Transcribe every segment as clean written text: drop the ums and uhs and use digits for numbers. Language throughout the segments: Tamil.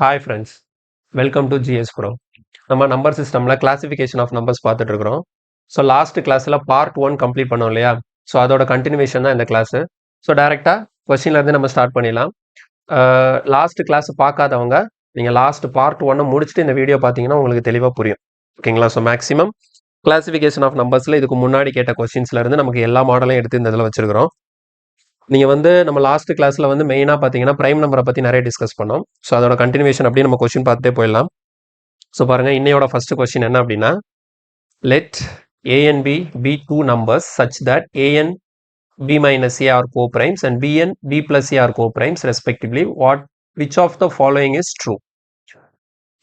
Hi friends, welcome to GS bro. நம்ம நம்பர் சிஸ்டமில் கிளாசிஃபிகேஷன் ஆஃப் நம்பர்ஸ் பார்த்துட்டு இருக்கிறோம். ஸோ லாஸ்ட் கிளாஸில் பார்ட் 1 கம்ப்ளீட் பண்ணோம் இல்லையா? ஸோ அதோட கண்டினியூவேஷன் தான் இந்த கிளாஸு. ஸோ டேரெக்டாக கொஸ்டின்லேருந்து நம்ம ஸ்டார்ட் பண்ணிடலாம். லாஸ்ட் கிளாஸ் பார்க்காதவங்க நீங்கள் லாஸ்ட் பார்ட் 1 முடிச்சுட்டு இந்த வீடியோ பார்த்தீங்கன்னா உங்களுக்கு தெளிவாக புரியும். ஓகேங்களா? ஸோ மேக்ஸிமம் கிளாசிஃபிகேஷன் ஆஃப் நம்பர்ஸில் இதுக்கு முன்னாடி கேட்ட கொஸ்டின்ஸ்லேருந்து நமக்கு எல்லா மாடலையும் எடுத்து இந்த இதில் வச்சிருக்கிறோம். நீங்கள் வந்து நம்ம லாஸ்ட் கிளாஸில் வந்து மெயினாக பார்த்தீங்கன்னா ப்ரைம் நம்பரை பற்றி நிறைய டிஸ்கஸ் பண்ணோம். ஸோ அதோட கண்டினியூவேஷன் அப்படியே நம்ம கொஸ்டின் பார்த்துட்டே போயிடலாம். ஸோ பாருங்கள், இன்னையோட ஃபர்ஸ்ட் கொஸ்டின் என்ன அப்படின்னா, let a and b be two numbers such that a and b minus a are co-primes and b and b plus a are co-primes respectively. Which of the following is true?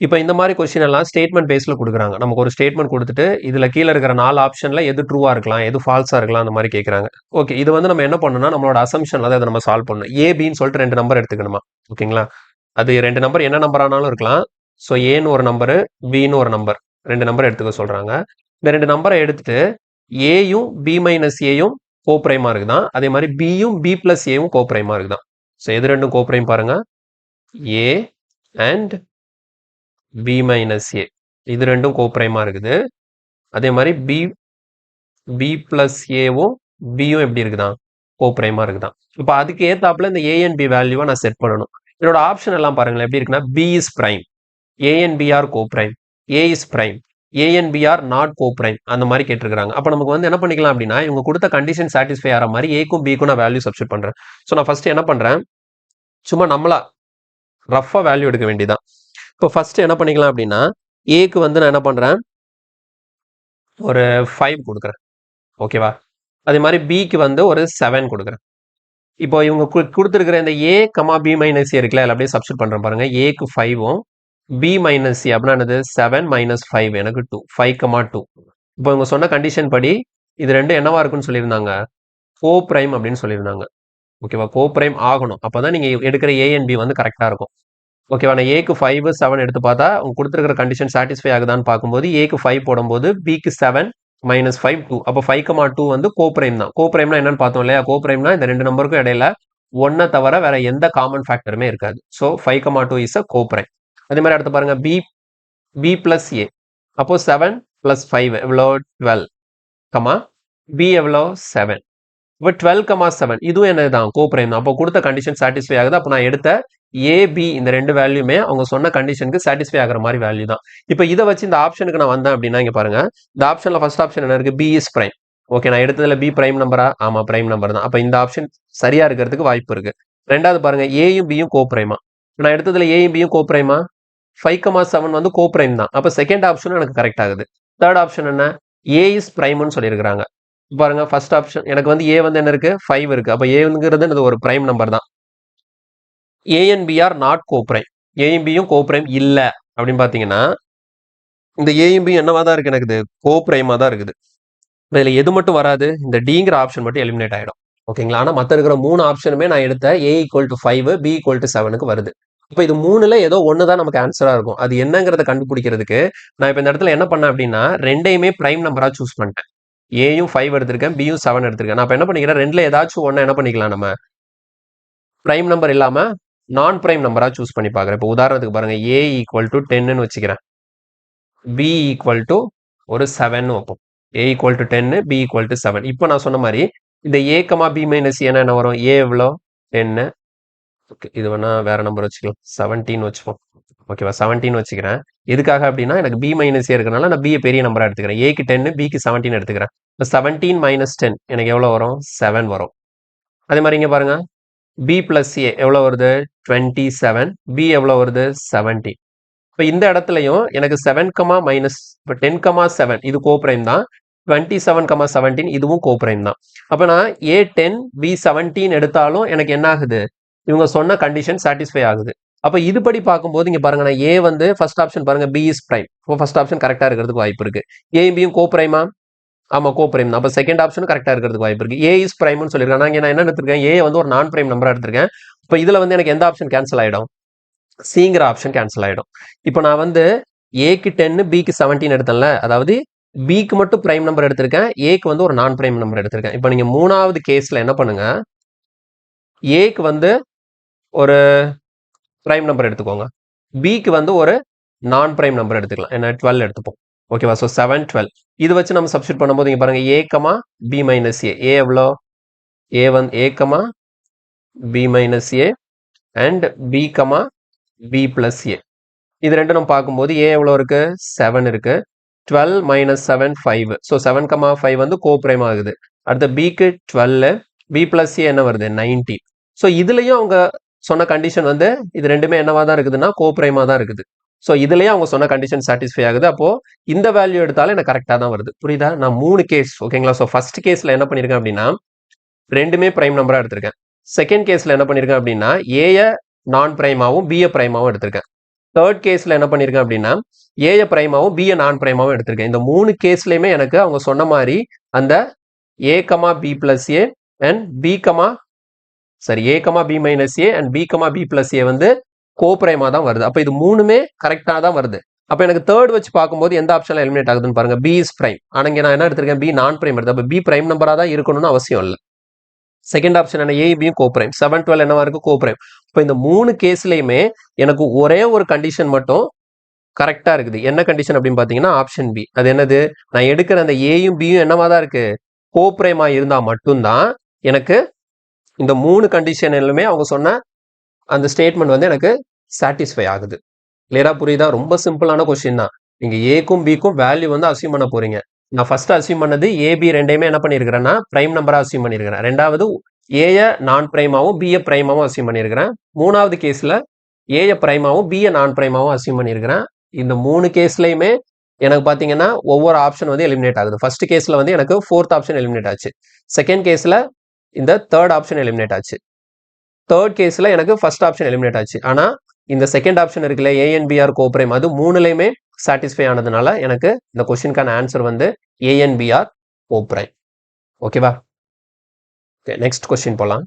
இப்போ இந்த மாதிரி கொஸ்டின் எல்லாம் ஸ்டேட்மெண்ட் பேஸில் கொடுக்குறாங்க. நமக்கு ஒரு ஸ்டேட்மெண்ட் கொடுத்துட்டு இதில் கீழே இருக்கிற 4 ஆப்ஷனில் எது ட்ரூவாக இருக்கலாம், எது ஃபால்ஸாக இருக்கலாம், அந்த மாதிரி கேட்குறாங்க. ஓகே, இது வந்து நம்ம என்ன பண்ணணும்னா நம்மளோட அசம்ஷனில் தான் இதை நம்ம சால்வ் பண்ணணும். ஏபின்னு சொல்லிட்டு 2 நம்பர் எடுத்துக்கணுமா? ஓகேங்களா? அது 2 நம்பர் என்ன நம்பர் ஆனாலும் இருக்கலாம். ஸோ ஏன்னு ஒரு நம்பரு, பின்னு ஒரு நம்பர், 2 நம்பர் எடுத்துக்க சொல்கிறாங்க. இந்த 2 நம்பரை எடுத்துட்டு ஏயும் பி மைனஸ் ஏயும் கோப்ரைமாக இருக்குதான், அதே மாதிரி பியும் பி பிளஸ் ஏயும் கோப்ரைமாக இருக்குதான். ஸோ எது ரெண்டும் கோப்ரைம் பாருங்க, ஏ அண்ட் பி மைனஸ் ஏ, இது ரெண்டும் கோப்ரைமாக இருக்குது. அதே மாதிரி பி பிளஸ் ஏவும் பியும் எப்படி இருக்குதான், கோப்ரைமாக இருக்குதான். இப்போ அதுக்கு ஏத்தாப்புல இந்த ஏ அண்ட் பி வேல்யூவை நான் செட் பண்ணணும். என்னோட ஆப்ஷன் எல்லாம் பாருங்களேன் எப்படி இருக்குன்னா, B is prime, A and B are coprime, A is prime, A and B are not coprime, அந்த மாதிரி கேட்டிருக்காங்க. அப்போ நமக்கு வந்து என்ன பண்ணிக்கலாம் அப்படின்னா, இவங்க கொடுத்த கண்டிஷன் சாட்டிஸ்ஃபை ஆகிற மாதிரி ஏக்கும் பிக்கும் நான் வேல்யூ சப்ஸ்டிட் பண்ணுறேன். ஸோ நான் ஃபர்ஸ்ட் என்ன பண்ணுறேன், சும்மா நம்மளா ரஃபாக வேல்யூ எடுக்க வேண்டியதான். இப்போ ஃபர்ஸ்ட் என்ன பண்ணிக்கலாம் அப்படின்னா, ஏக்கு வந்து நான் என்ன பண்ணுறேன், ஒரு 5 கொடுக்குறேன். ஓகேவா? அதே மாதிரி பிக்கு வந்து ஒரு 7 கொடுக்குறேன். இப்போ இவங்க கொடுத்துருக்கிற இந்த ஏ கமா பி மைனஸ் ஏ இருக்குல்ல, அப்படியே சப்ஸ்டிட் பண்ணுறேன் பாருங்க. ஏக்கு 5ம் பி மைனஸ் சி அப்படின்னா என்னது, 7 மைனஸ் 5 எனக்கு 2, 5,2. இப்போ இவங்க சொன்ன கண்டிஷன் படி இது ரெண்டும் என்னவா இருக்குன்னு சொல்லியிருந்தாங்க, கோ பிரைம் அப்படின்னு சொல்லியிருந்தாங்க. ஓகேவா? கோ பிரைம் ஆகணும், அப்போதான் நீங்க எடுக்கிற ஏ அண்ட் பி வந்து கரெக்டாக இருக்கும். ஓகேவா? நான் ஏக்கு 5 7 எடுத்து பார்த்தா அவங்க கொடுத்துருக்கிற கண்டிஷன் சாட்டிஸ்ஃபை ஆகுதான்னு பார்க்கும்போது ஏக்கு 5 போடும்போது பிக்கு 7 மைனஸ் 5 2, அப்போ 5,2 வந்து கோப்ரைம் தான். கோப்ரைம்னா என்னன்னு பார்த்தோம் இல்லையா? கோப்ரைம்னா இந்த 2 நம்பருக்கும் இடையில 1 தவிர வேற எந்த காமன் ஃபேக்டருமே இருக்காது. So 5,2 is a coprime. அதே மாதிரி அடுத்து பாருங்க, பி பிளஸ் ஏ, அப்போ 7 பிளஸ் 5 எவ்வளோ, 12, கமா பி எவ்வளோ 7, இப்போ 12,7 இதுவும் என்னதான், கோப்ரைம் தான். அப்போ கொடுத்த கண்டிஷன் சாட்டிஸ்ஃபை ஆகுது. அப்போ நான் எடுத்த ஏபி இந்த 2 வேல்யூமே அவங்க சொன்ன கண்டிஷனுக்கு சாட்டிஸ்ஃபை ஆகிற மாதிரி வேல்யூ தான். இப்போ இதை வச்சு இந்த ஆப்ஷனுக்கு நான் வந்தேன் அப்படின்னா, இங்க பாருங்க, இந்த ஆப்ஷன்ல ஃபர்ஸ்ட் ஆப்ஷன் என்ன இருக்கு, பி இஸ் பிரைம். ஓகே, நான் எடுத்ததுல பி பிரைம் நம்பரா? ஆமா, பிரைம் நம்பர் தான். அப்போ இந்த ஆப்ஷன் சரியா இருக்கிறதுக்கு வாய்ப்பு இருக்கு. ரெண்டாவது பாருங்க, ஏயும் பியும் கோப்ரைமா. நான் எடுத்ததுல ஏயும் பியும் கோப்ரைமா, 5,7 வந்து கோப்ரைம் தான். அப்போ செகண்ட் ஆப்ஷனும் எனக்கு கரெக்ட் ஆகுது. தேர்ட் ஆப்ஷன் என்ன, ஏ இஸ் பிரைம்னு சொல்லியிருக்கிறாங்க. பாருங்க, ஃபர்ஸ்ட் ஆப்ஷன் எனக்கு வந்து ஏ வந்து என்ன இருக்கு, 5 இருக்கு. அப்போ ஏங்கிறது ஒரு பிரைம் நம்பர் தான். A and B are not coprime, ஏயும் பியும் கோப்ரைம் இல்ல அப்படின்னு பாத்தீங்கன்னா, இந்த ஏயும் பியும் என்னவா தான் இருக்கு, எனக்கு கோப்ரைமா தான் இருக்குது. இதுல எது மட்டும் வராது, இந்த டிங்கிற ஆப்ஷன் மட்டும் எலிமினேட் ஆயிடும். ஓகேங்களா? ஆனா மத்த இருக்கிற 3 ஆப்ஷனுமே நான் எடுத்த A equal to 5 B equal to 7க்கு வருது. இப்போ இது 3ல ஏதோ ஒன்று தான் நமக்கு ஆன்சரா இருக்கும். அது என்னங்கிறத கண்டுபிடிக்கிறதுக்கு நான் இப்போ இந்த இடத்துல என்ன பண்ணேன் அப்படின்னா, ரெண்டையுமே பிரைம் நம்பரா சூஸ் பண்ணிட்டேன். ஏயும் 5 எடுத்திருக்கேன், பியும் 7 எடுத்திருக்கேன். நான் இப்போ என்ன பண்ணிக்கிறேன், ரெண்டுல ஏதாச்சும் ஒன்று என்ன பண்ணிக்கலாம், நம்ம பிரைம் நம்பர் இல்லாம நான் பிரைம் நம்பரா சூஸ் பண்ணி பார்க்குறேன். இப்போ உதாரணத்துக்கு பாருங்க, ஏ ஈக்குவல் டு 10ன்னு வச்சுக்கிறேன், பி ஈக்குவல் டு ஒரு 7ன்னு வைப்போம். A equal to 10, B equal to 7. இப்போ நான் சொன்ன மாதிரி இந்த ஏ கமா பி மைனஸ் என்ன வரும், ஏ எவ்வளோ 10, ஓகே இது வேணா வேற நம்பர் வச்சுக்கலாம், 17 வச்சுப்போம். ஓகேவா? 17 வச்சுக்கிறேன். எதுக்காக அப்படின்னா, எனக்கு பி மைனஸ் ஏ இருக்கனால நான் பியை பெரிய நம்பரா எடுத்துக்கிறேன். ஏக்கு 10, பிக்கு 17 எடுத்துக்கிறேன். இப்போ 17 மைனஸ் 10 எனக்கு எவ்வளோ வரும், 7 வரும். அதே மாதிரி இங்க பாருங்க, பி பிளஸ் ஏ எவ்வளோ வருது, 27, பி எவ்வளோ வருது, 17. இப்போ இந்த இடத்துலையும் எனக்கு 7, மைனஸ் இப்போ 10,7 இது கோப்ரைம் தான், 27,17 இதுவும் கோப்ரைம் தான். அப்போ நான் ஏ 10 பி 17 எடுத்தாலும் எனக்கு என்ன ஆகுது, இவங்க சொன்ன கண்டிஷன் சாட்டிஸ்ஃபை ஆகுது. அப்போ இதுபடி பார்க்கும்போது இங்க பாருங்க, நான் ஏ வந்து ஃபர்ஸ்ட் ஆப்ஷன் பாருங்க, பி இஸ் பிரைம். இப்போ ஃபர்ஸ்ட் ஆப்ஷன் கரெக்டா இருக்கிறதுக்கு வாய்ப்பு இருக்கு. ஏயும் பியும் கோப்ரைமா? ஆமா, கோப்ரைம் தான். அப்போ செகண்ட் ஆப்ஷன் கரெக்டா இருக்கிறதுக்கு வாய்ப்பு இருக்கு. ஏ இஸ் பிரைம்னு சொல்லியிருக்காங்க. நான் என்ன எடுத்திருக்கேன், ஏ வந்து ஒரு நான் பிரைம் நம்பரா எடுத்திருக்கேன். இப்போ இதுல வந்து எனக்கு எந்த ஆப்ஷன் கேன்சல் ஆயிடும், சிங்கிற ஆப்ஷன் கேன்சல் ஆயிடும். இப்போ நான் வந்து ஏக்கு 10 பிக்கு 17 எடுத்தேன்ல, அதாவது பிக்கு மட்டும் பிரைம் நம்பர் எடுத்திருக்கேன், ஏக்கு வந்து ஒரு நான் பிரைம் நம்பர் எடுத்திருக்கேன். இப்போ நீங்க மூணாவது கேஸ்ல என்ன பண்ணுங்க, ஏக்கு வந்து ஒரு பிரைம் நம்பர் எடுத்துக்கோங்க. பிக்கு வந்து ஒரு நான் பிரைம் நம்பர் எடுத்துக்கலாம். என்ன 12 எடுத்துப்போம். ஓகேவா? ஸோ 7, 12. இது வச்சு நம்ம சப்ஸ்டியூட் பண்ணும்போது இங்க பாருங்க a, b minus a. a எவ்வளோ? a வந்து a, b minus a and b, b plus a. இது ரெண்டும் நம்ம பார்க்கும்போது a எவ்வளோ இருக்கு? 7 இருக்கு. 12 minus 7, 5. ஸோ 7, 5 வந்து கோப்ரைம் ஆகுது. அடுத்த bக்கு 12, b plus a என்ன வருது? 19. ஸோ இதுலயும் அவங்க சொன்ன கண்டிஷன் வந்து இது ரெண்டுமே என்னவா தான் இருக்குதுன்னா கோப்ரைமா தான் இருக்குது. ஸோ இதுலயும் அவங்க சொன்ன கண்டிஷன் சாட்டிஸ்ஃபை ஆகுது. அப்போ இந்த வேல்யூ எடுத்தாலும் எனக்கு கரெக்டாக தான் வருது. புரியுதா? நான் 3 கேஸ் ஓகேங்களா? ஸோ ஃபர்ஸ்ட் கேஸ்ல என்ன பண்ணியிருக்கேன் அப்படின்னா ரெண்டுமே பிரைம் நம்பரா எடுத்திருக்கேன். செகண்ட் கேஸ்ல என்ன பண்ணியிருக்கேன் அப்படின்னா ஏய நான் பிரைமாவும் பிஏ பிரைமாவும் எடுத்திருக்கேன். தேர்ட் கேஸ்ல என்ன பண்ணியிருக்கேன் அப்படின்னா ஏய பிரைமாவும் பிஏ நான் பிரைமாவும் எடுத்திருக்கேன். இந்த 3 கேஸ்லயுமே எனக்கு அவங்க சொன்ன மாதிரி அந்த a, b plus a and b, a, b minus a and b, b plus a வந்து கோப்ரைமா தான் வருது. அப்ப இது மூணுமே கரெக்டா தான் வருது. அப்ப எனக்கு தேர்ட் வச்சு பார்க்கும்போது எந்த ஆப்ஷன்ல எலிமினேட் ஆகுதுன்னு பாருங்க. b is prime. ஆனா இங்க நான் என்ன எடுத்திருக்கேன்? b நான் பிரைம் எடுத்து. அப்ப b பிரைம் நம்பரா தான் இருக்கணும்னு அவசியம் இல்லை. செகண்ட் ஆப்ஷன் என்ன? a, b coprime. 7, 12 என்னவா இருக்கு? கோப்ரைம். இப்ப இந்த 3 கேஸ்லயுமே எனக்கு ஒரே ஒரு கண்டிஷன் மட்டும் கரெக்டா இருக்குது. என்ன கண்டிஷன் அப்படின்னு பாத்தீங்கன்னா ஆப்ஷன் பி. அது என்னது? நான் எடுக்கிற அந்த ஏயும் பியும் என்னவா தான் இருக்கு? கோப்ரைமா இருந்தா மட்டும்தான் எனக்கு இந்த 3 கண்டிஷன்லுமே அவங்க சொன்ன அந்த ஸ்டேட்மெண்ட் வந்து எனக்கு சாட்டிஸ்ஃபை ஆகுது. கிளியரா புரியுதா? ரொம்ப சிம்பிளான கொஸ்டின் தான். நீங்க ஏக்கும் பிக்கும் வேல்யூ வந்து அசியூம் பண்ண போறீங்க. நான் ஃபர்ஸ்ட் அசியூம் பண்ணது ஏபி ரெண்டையுமே என்ன பண்ணியிருக்கிறேன்னா பிரைம் நம்பரா அசியூம் பண்ணியிருக்கிறேன். ரெண்டாவது ஏய நான் பிரைமாவும் பிஏ பிரைமாவும் அசியூம் பண்ணியிருக்கிறேன். மூணாவது கேஸ்ல ஏய பிரைமாவும் பிஏ நான் பிரைமாவும் அசியூம் பண்ணியிருக்கிறேன். இந்த 3 கேஸ்லயுமே எனக்கு பாத்தீங்கன்னா ஒவ்வொரு ஆப்ஷன் வந்து எலிமினேட் ஆகுது. ஃபர்ஸ்ட் கேஸ்ல வந்து எனக்கு ஃபோர்த் ஆப்ஷன் எலிமினேட் ஆச்சு. செகண்ட் கேஸ்ல இந்த தேர்ட் ஆப்ஷன் எலிமினேட் ஆச்சு. தேர்ட் கேஸ்ல எனக்கு ஃபர்ஸ்ட் ஆப்ஷன் எலிமினேட் ஆச்சு. ஆனா இந்த செகண்ட் ஆப்ஷன் இருக்குல்ல ஏஎன்பிஆர் கோப்ரைம் அது மூணுலையுமே சாட்டிஸ்ஃபை ஆனதுனால எனக்கு இந்த கொஸ்டினுக்கான ஆன்சர் வந்து ஏஎன்பிஆர் கோப்ரைம். ஓகேவா? நெக்ஸ்ட் கொஸ்டின் போலாம்.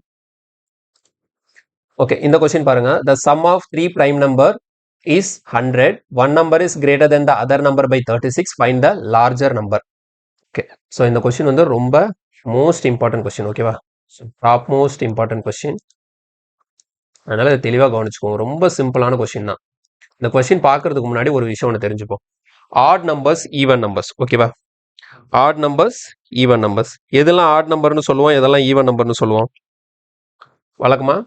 ஓகே, இந்த கொஸ்டின் பாருங்க. The sum of 3 prime number is 100. One number is greater than the other number by 36. Find the larger number. Okay, so இந்த கொஸ்டின் வந்து ரொம்ப மோஸ்ட் இம்பார்ட்டன்ட் கொஸ்டின். ஓகேவா? Top most important question. அதனால இதை தெளிவாக கவனிச்சுக்கோங்க. ரொம்ப சிம்பிளான கொஸ்டின் தான். இந்த கொஸ்டின் பார்க்கறதுக்கு முன்னாடி ஒரு விஷயம் ஒன்று தெரிஞ்சுப்போம். Odd numbers, even numbers. ஓகேவா? Odd numbers, even numbers. எதெல்லாம் ஆட் நம்பர்னு சொல்லுவோம், எதெல்லாம் ஈவன் நம்பர்னு சொல்லுவோம்? வழக்கமா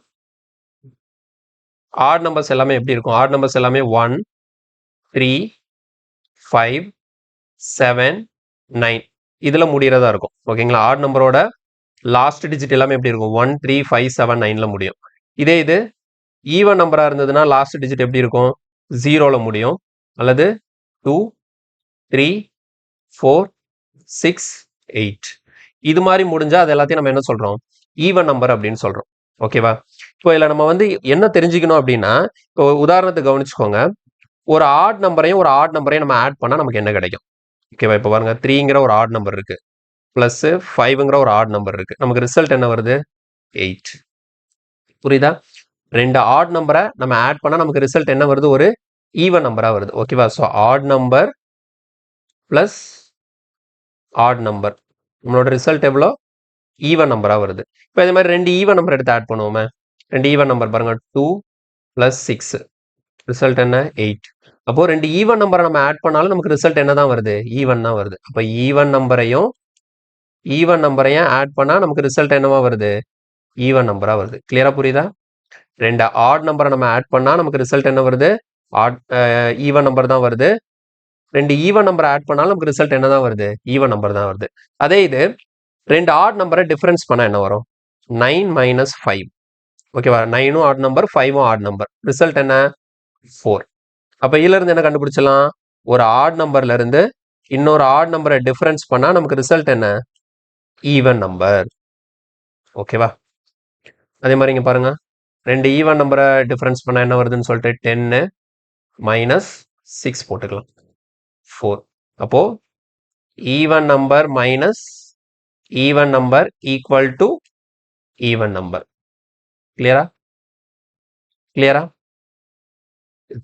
ஆட் நம்பர்ஸ் எல்லாமே எப்படி இருக்கும்? ஆட் நம்பர்ஸ் எல்லாமே 1, 3, 5, 7, 9 இதுல முடியறதா இருக்கும். ஓகேங்களா? ஆட் நம்பரோட லாஸ்ட் டிஜிட் எல்லாமே எப்படி இருக்கும்? 1, 3, 5, 7, 9ல முடியும். இதே இது ஈவன் நம்பரா இருந்ததுன்னா லாஸ்ட் டிஜிட் எப்படி இருக்கும்? 0ல முடியும், அல்லது 2, 3, 4, 6, 8 இது மாதிரி முடிஞ்சா அது எல்லாத்தையும் நம்ம என்ன சொல்றோம்? ஈவன் நம்பர் அப்படின்னு சொல்றோம். ஓகேவா? இப்போ இதுல நம்ம வந்து என்ன தெரிஞ்சுக்கணும் அப்படின்னா, இப்போ உதாரணத்துக்கு கவனிச்சுக்கோங்க. ஒரு ஆட் நம்பரையும் ஒரு ஆட் நம்பரையும் நம்ம ஆட் பண்ணா நமக்கு என்ன கிடைக்கும்? ஓகேவா? இப்போ பாருங்க 3ங்கிற ஒரு ஆட் நம்பர் இருக்கு, பிளஸ் 5ங்கிற ஒரு ஆட் நம்பர் இருக்கு. நமக்கு ரிசல்ட் என்ன வருது? 8. புரியுதா? ரெண்டு ஆட் நம்பரை நம்ம ஆட் பண்ணா நமக்கு ரிசல்ட் என்ன வருது? ஒரு ஈவன் நம்பரா வருது. ஓகேவா? So add number plus add number நம்மளோட ரிசல்ட் எவ்வளோ? ஈவன் நம்பரா வருது. இப்போ இதே மாதிரி ரெண்டு ஈவன் நம்பர் எடுத்து ஆட் பண்ணுவோமே. ரெண்டு ஈவன் நம்பர் பாருங்க, 2 + 6 ரிசல்ட் என்ன? 8. அப்போ ரெண்டு ஈவன் நம்பரை நம்ம ஆட் பண்ணாலும் நமக்கு ரிசல்ட் என்ன தான் வருது? ஈவன் தான் வருது. அப்போ ஈவன் நம்பரையும் ஆட் பண்ணா நமக்கு ரிசல்ட் என்னவா வருது? ஈவன் நம்பரா வருது. கிளியரா புரியுதா? ரெண்டு ஆட் நம்பரை நம்ம ஆட் பண்ணா நமக்கு ரிசல்ட் என்ன வருது? ஈவன் நம்பர் தான் வருது. ரெண்டு ஈவன் நம்பரை ஆட் பண்ணாலும் நமக்கு ரிசல்ட் என்ன தான் வருது? ஈவன் நம்பர் தான் வருது. அதே இது ரெண்டு ஆட் நம்பரை டிஃபரன்ஸ் பண்ணா என்ன வரும்? 9 - 5. ஓகேவா? 9ம் ஆட் நம்பர், 5ம் ஆட் நம்பர். ரிசல்ட் என்ன? 4. அப்ப இதுல இருந்து என்ன கண்டுபிடிச்சலாம்? ஒரு ஆட் நம்பர்ல இருந்து இன்னொரு ஆட் நம்பரை டிஃபரன்ஸ் பண்ணா நமக்கு ரிசல்ட் என்ன? Even number. ஓகேவா? அதே மாதிரி இங்க பாருங்க, ரெண்டு ஈவன் நம்பரை டிஃபரன்ஸ் பண்ணா என்ன வருதுன்னு சொல்லிட்டு 10 - 6 போட்டுக்கலாம், 4. அப்போ even number minus even number equal to even number. கிளியரா?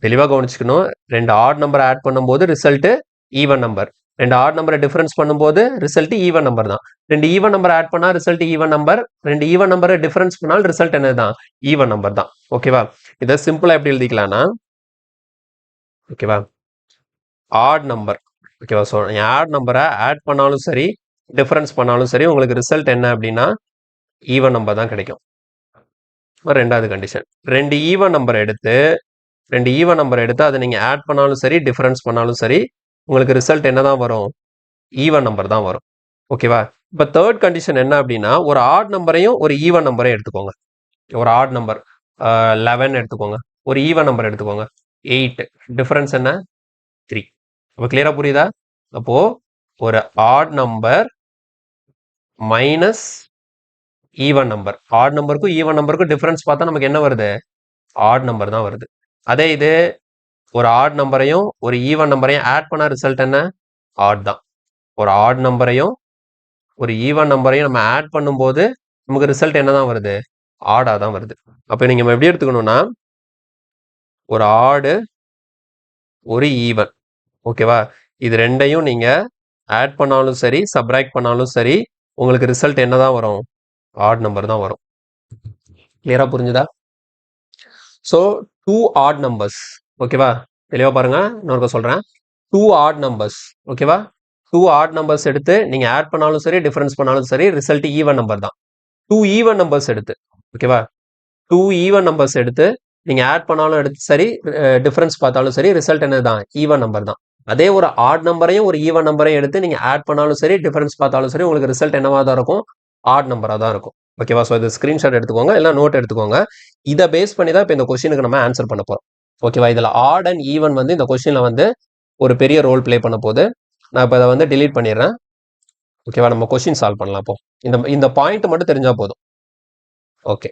தெளிவாக கவனிச்சுக்கணும். ரெண்டு ஆட் நம்பர் ஆட் பண்ணும்போது ரிசல்ட் ஈவன் நம்பர், ரெண்டு ஆட் நம்பரை டிஃபரன்ஸ் பண்ணும்போது ரிசல்ட் ஈவன் நம்பர் தான். ரெண்டு ஈவன் நம்பர் ஆட் பண்ணா ரிசல்ட் ஈவன் நம்பர், ரெண்டு ஈவன் நம்பரை டிஃபரன்ஸ் பண்ணால் ரிசல்ட் என்னதான்? ஈவன் நம்பர் தான். ஓகேவா? இதை சிம்பிளா எப்படி எழுதிக்கலாம்னா, ஓகேவா? Add number. ஓகேவா? ஸோ ஆட் நம்பரை ஆட் பண்ணாலும் சரி, டிஃபரன்ஸ் பண்ணாலும் சரி, உங்களுக்கு ரிசல்ட் என்ன அப்படின்னா ஈவன் நம்பர் தான் கிடைக்கும். ரெண்டாவது கண்டிஷன். ரெண்டு ஈவன் நம்பர் எடுத்து அதை நீங்கள் ஆட் பண்ணாலும் சரி, டிஃபரன்ஸ் பண்ணாலும் சரி, உங்களுக்கு ரிசல்ட் என்ன தான் வரும்? ஈவன் நம்பர் தான் வரும். ஓகேவா? இப்போ தேர்ட் கண்டிஷன் என்ன அப்படின்னா, ஒரு ஆட் நம்பரையும் ஒரு ஈவன் நம்பரையும் எடுத்துக்கோங்க. ஒரு ஆட் நம்பர் 11 எடுத்துக்கோங்க, ஒரு ஈவன் நம்பர் எடுத்துக்கோங்க 8, டிஃபரன்ஸ் என்ன? 3. அப்போ கிளியரா புரியுதா? அப்போ ஒரு odd number minus even number, odd நம்பருக்கும் ஈவன் நம்பருக்கும் டிஃபரன்ஸ் பார்த்தா நமக்கு என்ன வருது? ஆட் நம்பர் தான் வருது. அதே இது ஒரு ஆட் நம்பரையும் ஒரு ஈவன் நம்பரையும் ஆட் பண்ண ரிசல்ட் என்ன? ஆட் தான். ஒரு ஆட் நம்பரையும் ஒரு ஈவன் நம்பரையும் நம்ம ஆட் பண்ணும்போது நமக்கு ரிசல்ட் என்ன தான் வருது? ஆடா தான் வருது. அப்போ நீங்க எப்படி எடுத்துக்கணும்னா, ஒரு ஆடு ஒரு ஈவன், ஓகேவா? இது ரெண்டையும் நீங்க ஆட் பண்ணாலும் சரி, சப்ராக்ட் பண்ணாலும் சரி, உங்களுக்கு ரிசல்ட் என்ன தான் வரும்? ஆட் நம்பர் தான் வரும். கிளியரா புரிஞ்சுதா? ஸோ 2 ஆட் நம்பர்ஸ், ஓகேவா? தெளிவா பாருங்க, இன்னொருக்க சொல்றேன். 2 ஆட் நம்பர்ஸ், ஓகேவா? 2 ஆட் நம்பர்ஸ் எடுத்து நீங்க ஆட் பண்ணாலும் சரி, டிஃபரன்ஸ் பண்ணாலும் சரி, ரிசல்ட் ஈவன் நம்பர் தான். 2 ஈவன் நம்பர்ஸ் எடுத்து, ஓகேவா? 2 ஈவன் நம்பர்ஸ் எடுத்து நீங்க ஆட் பண்ணாலும் எடுத்து சரி, டிஃபரன்ஸ் பார்த்தாலும் சரி, ரிசல்ட் என்னதான்? ஈவன் நம்பர் தான். அதே ஒரு ஆட் நம்பரையும் ஒரு ஈவன் நம்பரையும் எடுத்து நீங்க ஆட் பண்ணாலும் சரி, டிஃபரன்ஸ் பார்த்தாலும் சரி, உங்களுக்கு ரிசல்ட் என்னவா தான் இருக்கும்? ஆட் நம்பரா தான் இருக்கும். ஓகேவா? ஸோ இது ஸ்கிரீன்ஷாட் எடுத்துக்கோங்க, இல்லை நோட் எடுத்துக்கோங்க. இதை பேஸ் பண்ணி தான் இப்போ இந்த கொஸ்டினுக்கு நம்ம ஆன்சர் பண்ண போறோம். ஓகேவா? இதுல ஆட் அண்ட் ஈவன் வந்து இந்த கொஸ்டின்ல வந்து ஒரு பெரிய ரோல் பிளே பண்ண போகுது. நான் இப்போ அதை வந்து டிலீட் பண்ணிடுறேன். ஓகேவா? நம்ம கொஸ்டின் சால்வ் பண்ணலாம். இப்போ இந்த பாயிண்ட் மட்டும் தெரிஞ்சா போதும். ஓகே,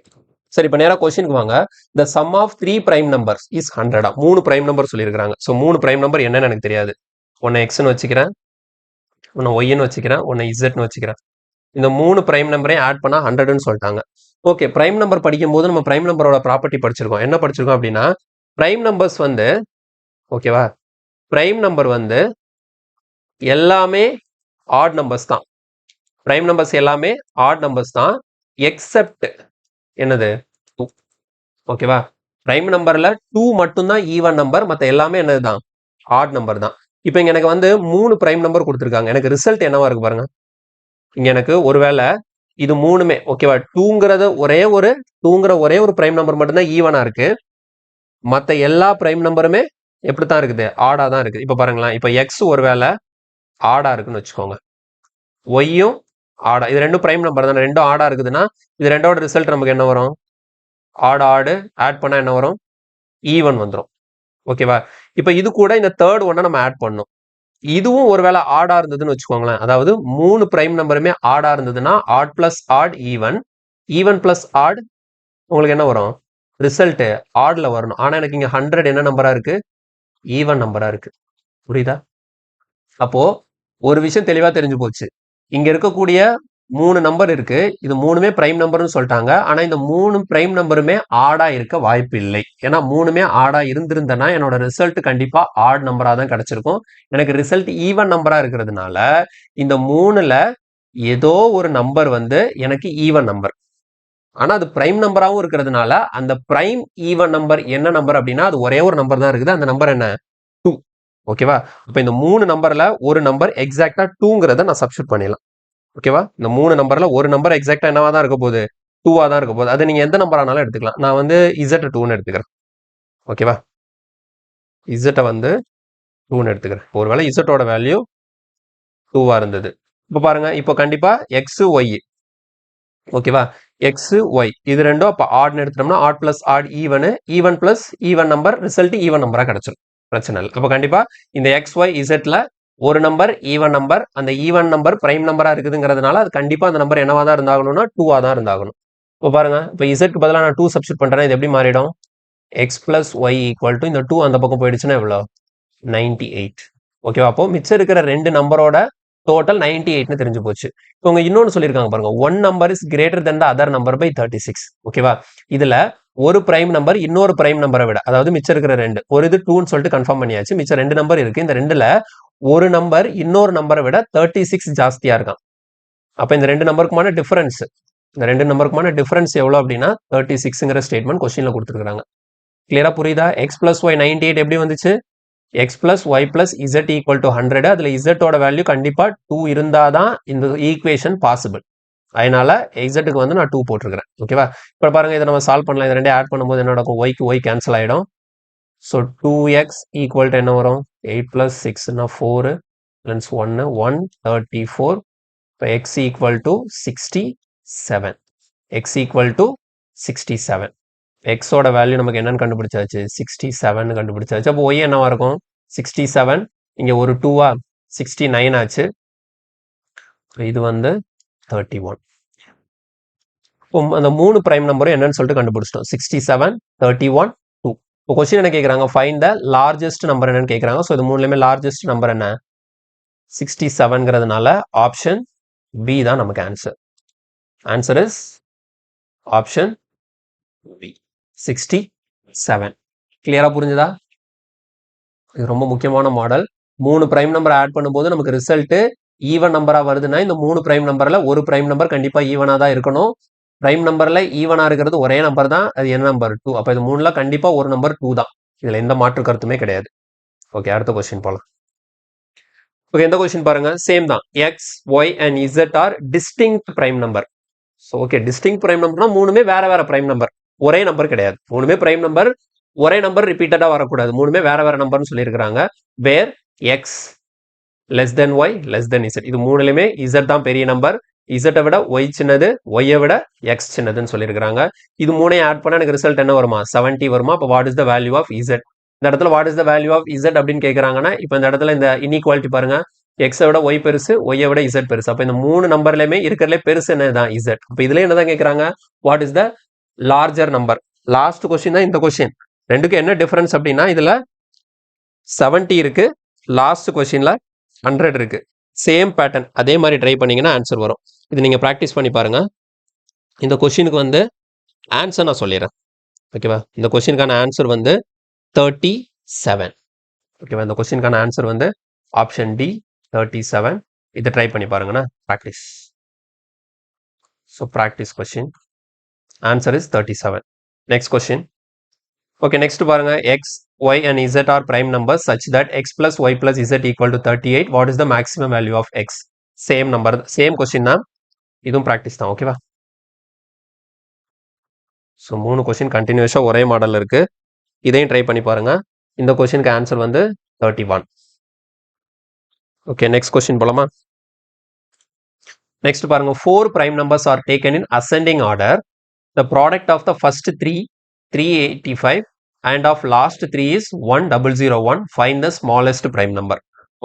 சரி. இப்போ நேராக கொஸ்டினுக்கு வாங்க. The sum of 3 prime numbers is 100. 3 prime number சொல்லியிருக்காங்க. ஸோ 3 பிரைம் நம்பர் என்னன்னு எனக்கு தெரியாது. ஒன்று எக்ஸ்ன்னு வச்சுக்கிறேன், ஒன்று ஒய்ன்னு வச்சுக்கிறேன், ஒன்று இசட்னு வச்சுக்கிறேன். இந்த 3 பிரைம் நம்பரையும் ஆட் பண்ணா 100ன்னு சொல்லிட்டாங்க. ஓகே, பிரைம் நம்பர் படிக்கும் போது நம்ம பிரைம் நம்பரோட ப்ராப்பர்ட்டி படிச்சிருக்கோம். என்ன படிச்சிருக்கோம் அப்படின்னா, பிரைம் நம்பர்ஸ் வந்து, ஓகேவா, பிரைம் நம்பர் வந்து எல்லாமே ஆட் நம்பர்ஸ் தான். பிரைம் நம்பர்ஸ் எல்லாமே ஆட் நம்பர்ஸ் தான், எக்ஸெப்ட் என்னது? 2. ஓகேவா? பிரைம் நம்பர்ல 2 மட்டும்தான் ஈவன் நம்பர், மற்ற எல்லாமே என்னதுதான்? ஆட் நம்பர் தான். இப்போ இங்க எனக்கு வந்து 3 பிரைம் நம்பர் கொடுத்துருக்காங்க. எனக்கு ரிசல்ட் என்னவா இருக்கு பாருங்க. இங்க எனக்கு ஒருவேளை இது மூணுமே, ஓகேவா, 2ங்கிறது ஒரே ஒரு பிரைம் நம்பர் மட்டும்தான் ஈவனா இருக்கு. மற்ற எல்லா பிரைம் நம்பருமே எப்படித்தான் இருக்குது? ஆடா தான் இருக்கு. இப்போ பாருங்களேன், இப்போ எக்ஸ் ஒருவேளை ஆடா இருக்குன்னு வச்சுக்கோங்க, ஒய்யும் ஆடா, இது ரெண்டும் பிரைம் நம்பர் தானே, ரெண்டும் ஆடா இருக்குதுன்னா இது ரெண்டோட ரிசல்ட் நமக்கு என்ன வரும்? ஆடு ஆட் பண்ணா என்ன வரும்? ஈவன் வந்துடும். ஓகேவா? இப்போ இது கூட இந்த தேர்ட் ஒன்னை நம்ம ஆட் பண்ணணும். இதுவும் ஒருவேளை ஆடா இருந்ததுன்னு வச்சுக்கோங்களேன், அதாவது 3 பிரைம் நம்பருமே ஆடா இருந்ததுன்னா odd plus odd even, even plus odd உங்களுக்கு என்ன வரும்? ரிசல்ட் ஆட்ல வரணும். ஆனா எனக்கு இங்க 100 என்ன நம்பரா இருக்கு? ஈவன் நம்பரா இருக்கு. புரியுதா? அப்போ ஒரு விஷயம் தெளிவா தெரிஞ்சு போச்சு. இங்க இருக்கக்கூடிய 3 நம்பர் இருக்கு, இது மூணுமே பிரைம் நம்பர்னு சொல்லிட்டாங்க. ஆனா இந்த 3 பிரைம் நம்பருமே ஆடா இருக்க வாய்ப்பு இல்லை. ஏன்னா 3மே ஆடா இருந்திருந்தனா என்னோட ரிசல்ட் கண்டிப்பா ஆட் நம்பரா தான் கிடைச்சிருக்கும். எனக்கு ரிசல்ட் ஈவன் நம்பரா இருக்கிறதுனால இந்த 3ல ஏதோ ஒரு நம்பர் வந்து எனக்கு ஈவன் நம்பர். ஆனா அது பிரைம் நம்பராகவும் இருக்கிறதுனால அந்த பிரைம் ஈவன் நம்பர் என்ன நம்பர் அப்படின்னா அது ஒரே ஒரு நம்பர் தான் இருக்குது. அந்த நம்பர் என்ன? 2. ஓகேவா? அப்ப இந்த 3 நம்பர்ல ஒரு நம்பர் எக்ஸாக்டா 2ங்கிறத நான் சப்ஸ்டிட் பண்ணிடலாம். ஓகேவா? இந்த 3 நம்பர்ல ஒரு நம்பர் எக்ஸாக்டா என்னவா தான் இருக்க போகுது? 2வா தான் இருக்க போகுது. அது நீங்க எந்த நம்பர் ஆனாலும் எடுத்துக்கலாம். நான் வந்து Z2ன்னு எடுத்துக்கிறேன். ஓகேவா? Z வந்து 2ன்னு எடுத்துக்கிறேன். ஒருவேளை Z ஓட வேல்யூ 2வா இருந்தது. இப்போ பாருங்க, இப்போ கண்டிப்பா X, Y, ஓகேவா, எக்ஸ் ஒய் இது ரெண்டும் அப்போ ஆட்னு எடுத்துட்டோம்னா odd plus odd even, even plus even number, result even நம்பரா கிடைச்சிடும். பிரச்சனை இல்லை. அப்போ கண்டிப்பா இந்த எக்ஸ் ஒய் இசட்ல ஒரு நம்பர் ஈவன் நம்பர், அந்த ஈவன் நம்பர் பிரைம் நம்பரா இருக்குதுங்கிறதுனால அது கண்டிப்பா அந்த நம்பர் என்னவா தான் இருந்தாகணும்னா 2வா தான் இருந்தாகணும். இப்போ பாருங்க, இப்போ இசட்க்கு பதிலாக நான் 2 சப்ஸ்டிட் பண்றேன், இது எப்படி மாறிடும்? X plus Y equal to இந்த 2 அந்த பக்கம் போயிடுச்சுன்னா எவ்வளோ? 98. ஓகேவா? அப்போ மிச்சம் இருக்கிற ரெண்டு நம்பரோட டோட்டல் 98ன்னு தெரிஞ்சு போச்சு. இவங்க இன்னொன்னு சொல்லியிருக்காங்க பாருங்க, one number is greater than the other number by 36. ஓகேவா? இதுல ஒரு பிரைம் நம்பர் இன்னொரு பிரைம் நம்பரை விட, அதாவது மிச்சம் இருக்கிற ரெண்டு, ஒரு இது 2ன்னு சொல்லிட்டு கன்ஃபார்ம் பண்ணியாச்சு, மிச்சம் ரெண்டு நம்பர் இருக்கு. இந்த ரெண்டுல ஒரு நம்பர் இன்னொரு நம்பரை விட 36 ஜாஸ்தியா இருக்கான். அப்ப இந்த ரெண்டு நம்பருக்குமான டிஃபரன்ஸ், இந்த ரெண்டு நம்பருக்குமான டிஃபரன்ஸ் எவ்வளவு அப்படின்னா 36ங்கிற ஸ்டேட்மெண்ட் கொஸ்டின்ல கொடுத்துருக்காங்க. கிளியரா புரியுதா? எக்ஸ் பிளஸ் ஒய் 98 எப்படி வந்துச்சு? X plus Y plus Z equal to 100. அதில் இசட்டோட வேல்யூ கண்டிப்பாக 2 இருந்தால் தான் இந்த ஈக்குவேஷன் பாசிபிள். அதனால இசட்டுக்கு வந்து நான் 2 போட்டிருக்கிறேன். ஓகேவா? இப்போ பாருங்க, இதை நம்ம சால்வ் பண்ணலாம். இதை ரெண்டே ஆட் பண்ணும்போது என்ன நடக்கும்? ஒய்க்கு ஒய் கேன்சல் ஆகிடும். ஸோ 2x ஈக்குவல் டு என்ன வரும்? 8 + 6 4 + 1 134. இப்போ X equal to 67. X equal to 67. எக்ஸோட வேல்யூ நமக்கு என்னன்னு கண்டுபிடிச்சாச்சு? 67 கண்டுபிடிச்சாச்சு. அப்போ ஒய் என்னவா இருக்கும்? 67. இங்கே ஒரு 2வா? 69 ஆச்சு. இது வந்து 31. அந்த 3 பிரைம் நம்பரும் என்னன்னு சொல்லிட்டு கண்டுபிடிச்சிட்டோம். 67, 31, 2. இப்போ கொஸ்டின் என்ன கேட்குறாங்க? ஃபைண்ட் த லார்ஜஸ்ட் நம்பர் என்னன்னு கேட்குறாங்க. ஸோ இது மூணுலையுமே லார்ஜஸ்ட் நம்பர் என்ன? 67ங்கிறதுனால ஆப்ஷன் பி தான் நமக்கு answer. Answer is option B, 67. கிளியரா புரிஞ்சுதா? இது ரொம்ப முக்கியமான மாடல். 3 பிரைம் நம்பர் ஆட் பண்ணும்போது நமக்கு ரிசல்ட் ஈவன் நம்பரா வருதுன்னா இந்த 3 பிரைம் நம்பர்ல ஒரு பிரைம் நம்பர் கண்டிப்பா ஈவனா தான் இருக்கணும். பிரைம் நம்பர்ல ஈவனா இருக்கிறது ஒரே நம்பர் தான். அது என்ன நம்பர்? 2. அப்ப இது 3ல கண்டிப்பா ஒரு நம்பர் 2 தான். இதுல எந்த மாற்று கருத்துமே கிடையாது. ஓகே, அடுத்த கொஸ்டின் போலாம். ஓகே, இந்த கொஸ்டின் பாருங்க, சேம் தான். X y and z are distinct prime number. So okay, distinct prime நம்பர்னா மூணுமே வேற வேற பிரைம் நம்பர், ஒரே நம்பர் கிடையாது. மூணுமே பிரைம் நம்பர், ஒரே நம்பர் ரிப்பீட்டடா வரக்கூடாது. மூணுமே வேற வேற நம்பர்னு சொல்லியிருக்கிறாங்க. Where x less than y less than z. இது மூணுலையுமே இசட் தான் பெரிய நம்பர். இசட்டை விட ஒய் சின்னது, ஒய்யை விட எக்ஸ் சின்னதுன்னு சொல்லியிருக்கிறாங்க. இது மூணையும் ஆட் பண்ணா எனக்கு ரிசல்ட் என்ன வருமா? 70 வருமா? அப்போ what is the value of Z? இந்த இடத்துல what is the value of Z அப்படின்னு கேட்குறாங்கன்னா, இப்போ இந்த இடத்துல இந்த இன்இக்வாலிட்டி பாருங்க, எக்ஸை விட ஒய் பெருசு, ஒய்யை விட இசட் பெருசு. அப்போ இந்த 3 நம்பர்லையுமே இருக்கிறதுலே பெருசு என்னதான்? இசட். இப்போ இதுல என்னதான் கேட்குறாங்க? What is the larger number? Last question தான் இந்த கொஸ்டின். ரெண்டுக்கும் என்ன டிஃபரன்ஸ் அப்படின்னா, இதுல 70 இருக்கு, லாஸ்ட் கொஸ்டின்ல 100 இருக்கு. சேம் பேட்டர்ன், அதே மாதிரி ட்ரை பண்ணீங்கன்னா ஆன்சர் வரும். இது நீங்க ப்ராக்டிஸ் பண்ணி பாருங்க. இந்த கொஸ்டினுக்கு வந்து ஆன்சர் நான் சொல்லிடுறேன். ஓகேவா? இந்த கொஸ்டினுக்கான ஆன்சர் வந்து 37. ஓகேவா? இந்த கொஸ்டினுக்கான ஆன்சர் வந்து ஆப்ஷன் டி, 37. இதை ட்ரை பண்ணி பாருங்கண்ணா, practice. So practice question. Answer is 37. Next question. Okay, next பாருங்க, X y and z are prime numbers such that x plus y plus z equal to 38. What is the maximum value of x? Same number, same question தான். இதுவும் ப்ராக்டிஸ் தான். ஓகேவா? ஸோ 3 கொஸ்டின் கண்டினியூஸாக ஒரே மாடல் இருக்கு. இதையும் ட்ரை பண்ணி பாருங்க. இந்த கொஸ்டினுக்கு ஆன்சர் வந்து 31. ஓகே, நெக்ஸ்ட் கொஸ்டின் போலாமா? நெக்ஸ்ட் பாருங்க, 4 prime numbers are taken in ascending order. The product of the first 3, 385, and of last 3 is 1001. Find the smallest prime number.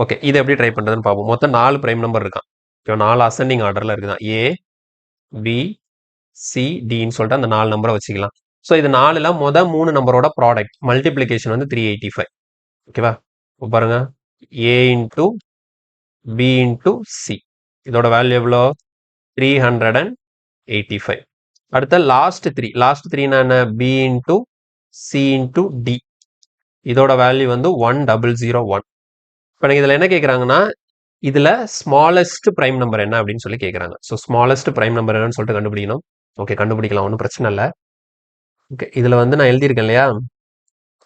Okay, இது எப்படி ட்ரை பண்றதுன்னு பார்ப்போம். மொத்தம் 4 பிரைம் நம்பர் இருக்கான். 4 அசெண்டிங் ஆர்டர்ல இருக்குதான். ஏ, பி, சி, டின்னு சொல்லிட்டு அந்த 4 நம்பரை வச்சுக்கலாம். ஸோ இது 4ல மொதல் 3 நம்பரோட ப்ராடக்ட் மல்டிப்ளிகேஷன் வந்து 385. ஓகேவா? இப்போ பாருங்க, A into B into C, இதோட வேல்யூ எவ்வளோ? 385. அடுத்த லாஸ்ட் 3 என்ன? B into C into D, இதோட வேல்யூ வந்து 1001. இப்போ எனக்கு இதில் என்ன கேட்குறாங்கன்னா, இதில் ஸ்மாலஸ்ட் பிரைம் நம்பர் என்ன அப்படின்னு சொல்லி கேட்குறாங்க. ஸோ ஸ்மாலஸ்ட் பிரைம் நம்பர் என்னன்னு சொல்லிட்டு கண்டுபிடிக்கணும். ஓகே, கண்டுபிடிக்கலாம், ஒன்றும் பிரச்சனை இல்லை. ஓகே, இதில் வந்து நான் எழுதியிருக்கேன் இல்லையா?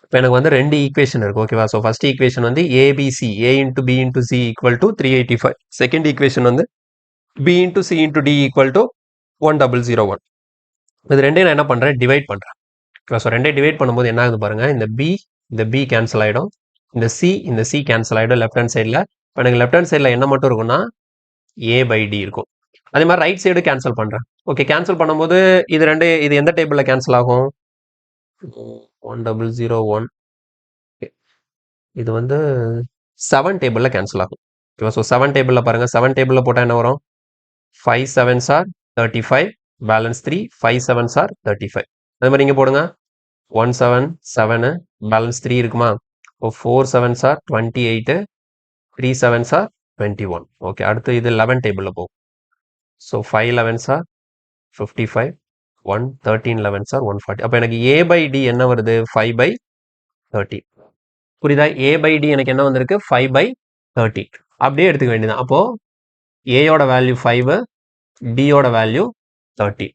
இப்போ எனக்கு வந்து 2 ஈக்குவேஷன் இருக்கு. ஓகேவா? ஸோ ஃபர்ஸ்ட் ஈக்குவேஷன் வந்து ABC, A into B into C equal to 385. Second equation வந்து B into C into D equal to 1001. இது ரெண்டையும் நான் என்ன பண்ணுறேன்? டிவைட் பண்ணுறேன். ஸோ ரெண்டையும் டிவைட் பண்ணும்போது என்ன ஆகுது பாருங்க, இந்த பி கேன்சல் ஆகிடும், இந்த சி கேன்சல் ஆகிடும் லெஃப்ட் ஹேண்ட் சைடில். இப்போ எனக்கு லெஃப்ட் ஹேண்ட் சைடில் என்ன மட்டும் இருக்கும்னா a/d இருக்கும். அதே மாதிரி ரைட் சைடு கேன்சல் பண்ணுறேன். ஓகே, கேன்சல் பண்ணும்போது இது எந்த டேபிளில் கேன்சல் ஆகும்? 1001. இது வந்து 7 டேபிளில் கேன்சல் ஆகும். ஓகேவா? ஸோ 7 டேபிளில் பாருங்கள், 7 டேபிளில் போட்டால் என்ன வரும்? 5 7s are 35, balance 3, 5 7s are 35. அதே மாதிரி இங்கே போடுங்க, 1 7 7, பேலன்ஸ் 3 இருக்குமா? 4 7s are 28, 3 7s are 21. Okay, அடுத்து இது 11 டேபிளில் போகும். So 5 11s are 55, 1 13 11s are 140. அப்போ எனக்கு a/d என்ன வருது? 5/30. புரியுதா? a/d எனக்கு என்ன வந்திருக்கு? 5/30. அப்படியே எடுத்துக்க வேண்டியதான். அப்போ ஏயோட வேல்யூ 5, டியோட வேல்யூ 30.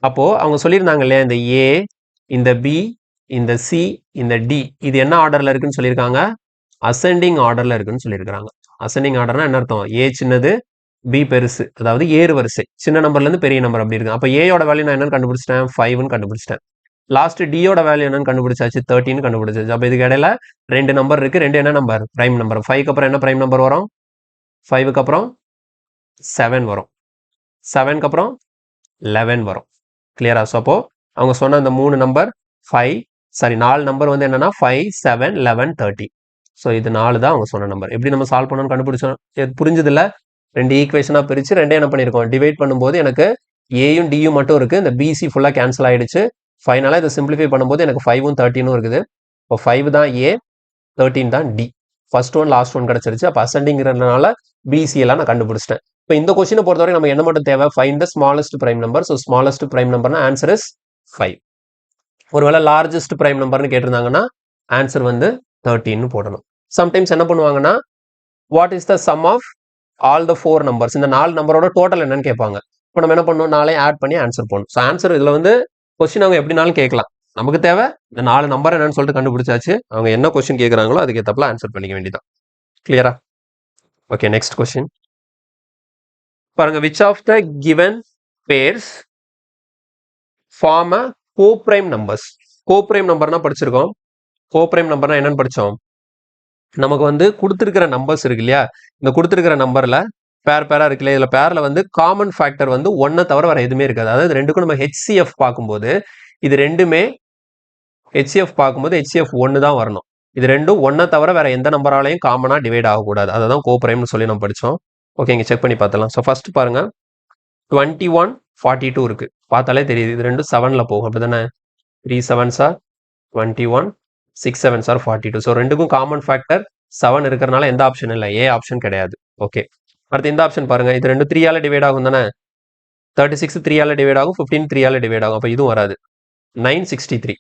அப்போ அவங்க சொல்லியிருந்தாங்க இல்லையா, இந்த ஏ, இந்த பி, இந்த சி, இந்த டி, இது என்ன ஆர்டர்ல இருக்குன்னு சொல்லியிருக்காங்க? அசெண்டிங் ஆர்டர்ல இருக்குன்னு சொல்லியிருக்காங்க. அசெண்டிங் ஆர்டர்னா என்ன அர்த்தம்? ஏ சின்னது, பி பெருசு, அதாவது ஏறு வரிசை, சின்ன நம்பர்ல இருந்து பெரிய நம்பர் அப்படி இருக்கு. அப்ப ஏயோட வேல்யூ நான் என்னன்னு கண்டுபிடிச்சிட்டேன்? 5ன்னு கண்டுபிடிச்சிட்டேன். லாஸ்ட் டியோட வேல்யூ என்னன்னு கண்டுபிடிச்சாச்சு? 13 கண்டுபிடிச்சாச்சு. அப்ப இதுக்கு இடையில ரெண்டு நம்பர் இருக்கு. ரெண்டு என்ன நம்பர்? Prime number. 5க்கு அப்புறம் என்ன பிரைம் நம்பர் வரும்? 5க்கு அப்புறம் 7 வரும். 7க்கு அப்புறம் 11 வரும். கிளியரா? ஸோ அப்போ அவங்க சொன்ன அந்த 3 நம்பர் 4 நம்பர் வந்து என்னன்னா 5, 7, 11, 30. ஸோ இது 4 தான் அவங்க சொன்ன நம்பர். எப்படி நம்ம சால்வ் பண்ணணும்னு கண்டுபிடிச்சோம்? புரிஞ்சது இல்ல? ரெண்டு ஈக்குவேஷனா பிரிச்சு ரெண்டே என்ன பண்ணிருக்கோம்? டிவைட் பண்ணும்போது எனக்கு ஏயும் டியும் மட்டும் இருக்கு. இந்த பிசி ஃபுல்லா கேன்சல் ஆயிடுச்சு. ஃபைனலா இதை சிம்பிளிஃபை பண்ணும்போது எனக்கு 5ம் 13ம் இருக்குது. இப்போ 5 தான் ஏ, 13 தான் D. First one last one கிடைச்சிருச்சு. அப்போ அசெண்டிங்கிறதுனால பிசி எல்லாம் நான் கண்டுபிடிச்சிட்டேன். இப்போ இந்த கொஸ்டினை பொறுத்தவரை நம்ம என்ன மட்டும் தேவை? Find the smallest prime number. So smallest prime நம்பர்னா ஆன்சர் இஸ் 5. ஒருவேளை லார்ஜஸ்ட் பிரைம் நம்பர்னு கேட்டிருந்தாங்கன்னா ஆன்சர் வந்து 13 போடணும். சம்டைம்ஸ் என்ன பண்ணுவாங்கன்னா what is the sum of all the 4 numbers, இந்த 4 நம்பரோட டோட்டல் என்னன்னு கேட்பாங்க. இப்போ நம்ம என்ன பண்ணணும்? 4 ஆட் பண்ணி ஆன்சர் பண்ணணும். ஸோ ஆன்சர் இதுல வந்து கொஸ்டின் அவங்க எப்படினாலும் கேட்கலாம். நமக்கு தேவை இந்த 4 நம்பர் என்னன்னு சொல்லிட்டு கண்டுபிடிச்சாச்சு. அவங்க என்ன கொஸ்டின் கேட்கறாங்களோ அதுக்கு ஏற்றப்பல ஆன்சர் பண்ணிக்க வேண்டியதான். கிளியரா? ஓகே, நெக்ஸ்ட் கொஸ்டின் பாருங்க. Which of the given pairs form a coprime numbers? Coprime நம்பர்னா படிச்சிருக்கோம். கோப்ரைம் நம்பர்னா என்னன்னு படிச்சோம்? நமக்கு வந்து கொடுத்துருக்கிற நம்பர்ஸ் இருக்கு இல்லையா? இந்த கொடுத்துருக்கிற நம்பர்ல பேரா இருக்கு இல்லையா? இதுல பேர்ல வந்து காமன் ஃபேக்டர் வந்து 1 தவிர வேற எதுவுமே இருக்காது. அதாவது ரெண்டுக்கும் நம்ம ஹெச்சிஎஃப் பார்க்கும்போது இது ரெண்டுமே ஹெச்சிஎஃப் பார்க்கும்போது ஹெச்சிஎஃப் 1 தான் வரணும். இது ரெண்டும் 1 தவிர வேற எந்த நம்பராலையும் காமனா டிவைட் ஆகக்கூடாது. அதான் கோப்ரைம்னு சொல்லி நம்ம படிச்சோம். ஓகே, இங்க செக் பண்ணி பார்த்தலாம். ஸோ ஃபர்ஸ்ட் பாருங்க, 21, 42 இருக்கு. பார்த்தாலே தெரியுது இது ரெண்டும் 7ல போகும். அப்படிதானே? 3 7s are 21, 6 7s are 42. So ரெண்டுக்கும் காமன் ஃபேக்டர் 7 இருக்கிறனால எந்த ஆப்ஷன் இல்லை? ஏ ஆப்ஷன் கிடையாது. ஓகே, அடுத்து இந்த ஆப்ஷன் பாருங்க. இது ரெண்டு 3 ஆல டிவைட் ஆகும் தானே? 36 3 ஆல டிவைட் ஆகும், 15 3 ஆல டிவைட் ஆகும். அப்போ இதுவும் வராது. 963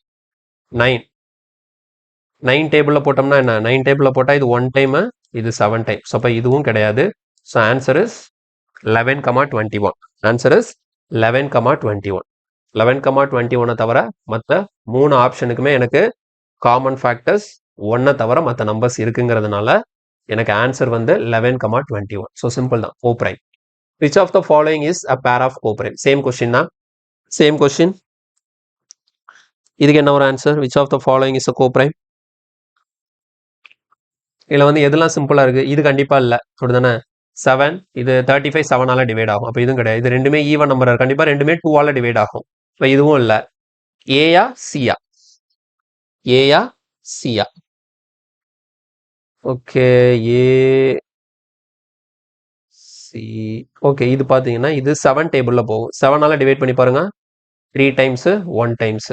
9 டேபிள்ல போட்டோம்னா என்ன? 9 டேபிள்ல போட்டா இது 1 டைம், இது 7 டைம். ஸோ அப்போ இதுவும் கிடையாது. So answer is 11,21. Answer is 11,21. 11,21 தவிர மற்ற 3 ஆப்ஷனுக்குமே எனக்கு காமன் ஃபேக்டர்ஸ் 1 தவிர மற்ற நம்பர்ஸ் இருக்குங்கிறதுனால எனக்கு ஆன்சர் வந்து 11,21. ஸோ சிம்பிள் தான், coprime. Which of the following is a pair of coprime? Same question தான். Same question. இதுக்கு என்ன ஒரு answer? Which of the following is a coprime? இதுல வந்து எதெல்லாம் சிம்பிளா இருக்கு? இது கண்டிப்பா இல்ல, அப்படிதானே? 7 இது 35 7ஆல டிவைட் ஆகும். அப்போ இதுவும் கிடையாது. இது ரெண்டுமே ஈவன் நம்பர், கண்டிப்பா ரெண்டுமே 2ஆல டிவைட் ஆகும். இப்போ இதுவும் இல்ல. ஏயா சியா? ஏயா சியா? Okay, A C. ஓகே, இது பாத்தீங்கன்னா இது 7 டேபிள்ல போகும். 7ஆல டிவைட் பண்ணி பாருங்க. 3 டைம்ஸ் 1 டைம்ஸ்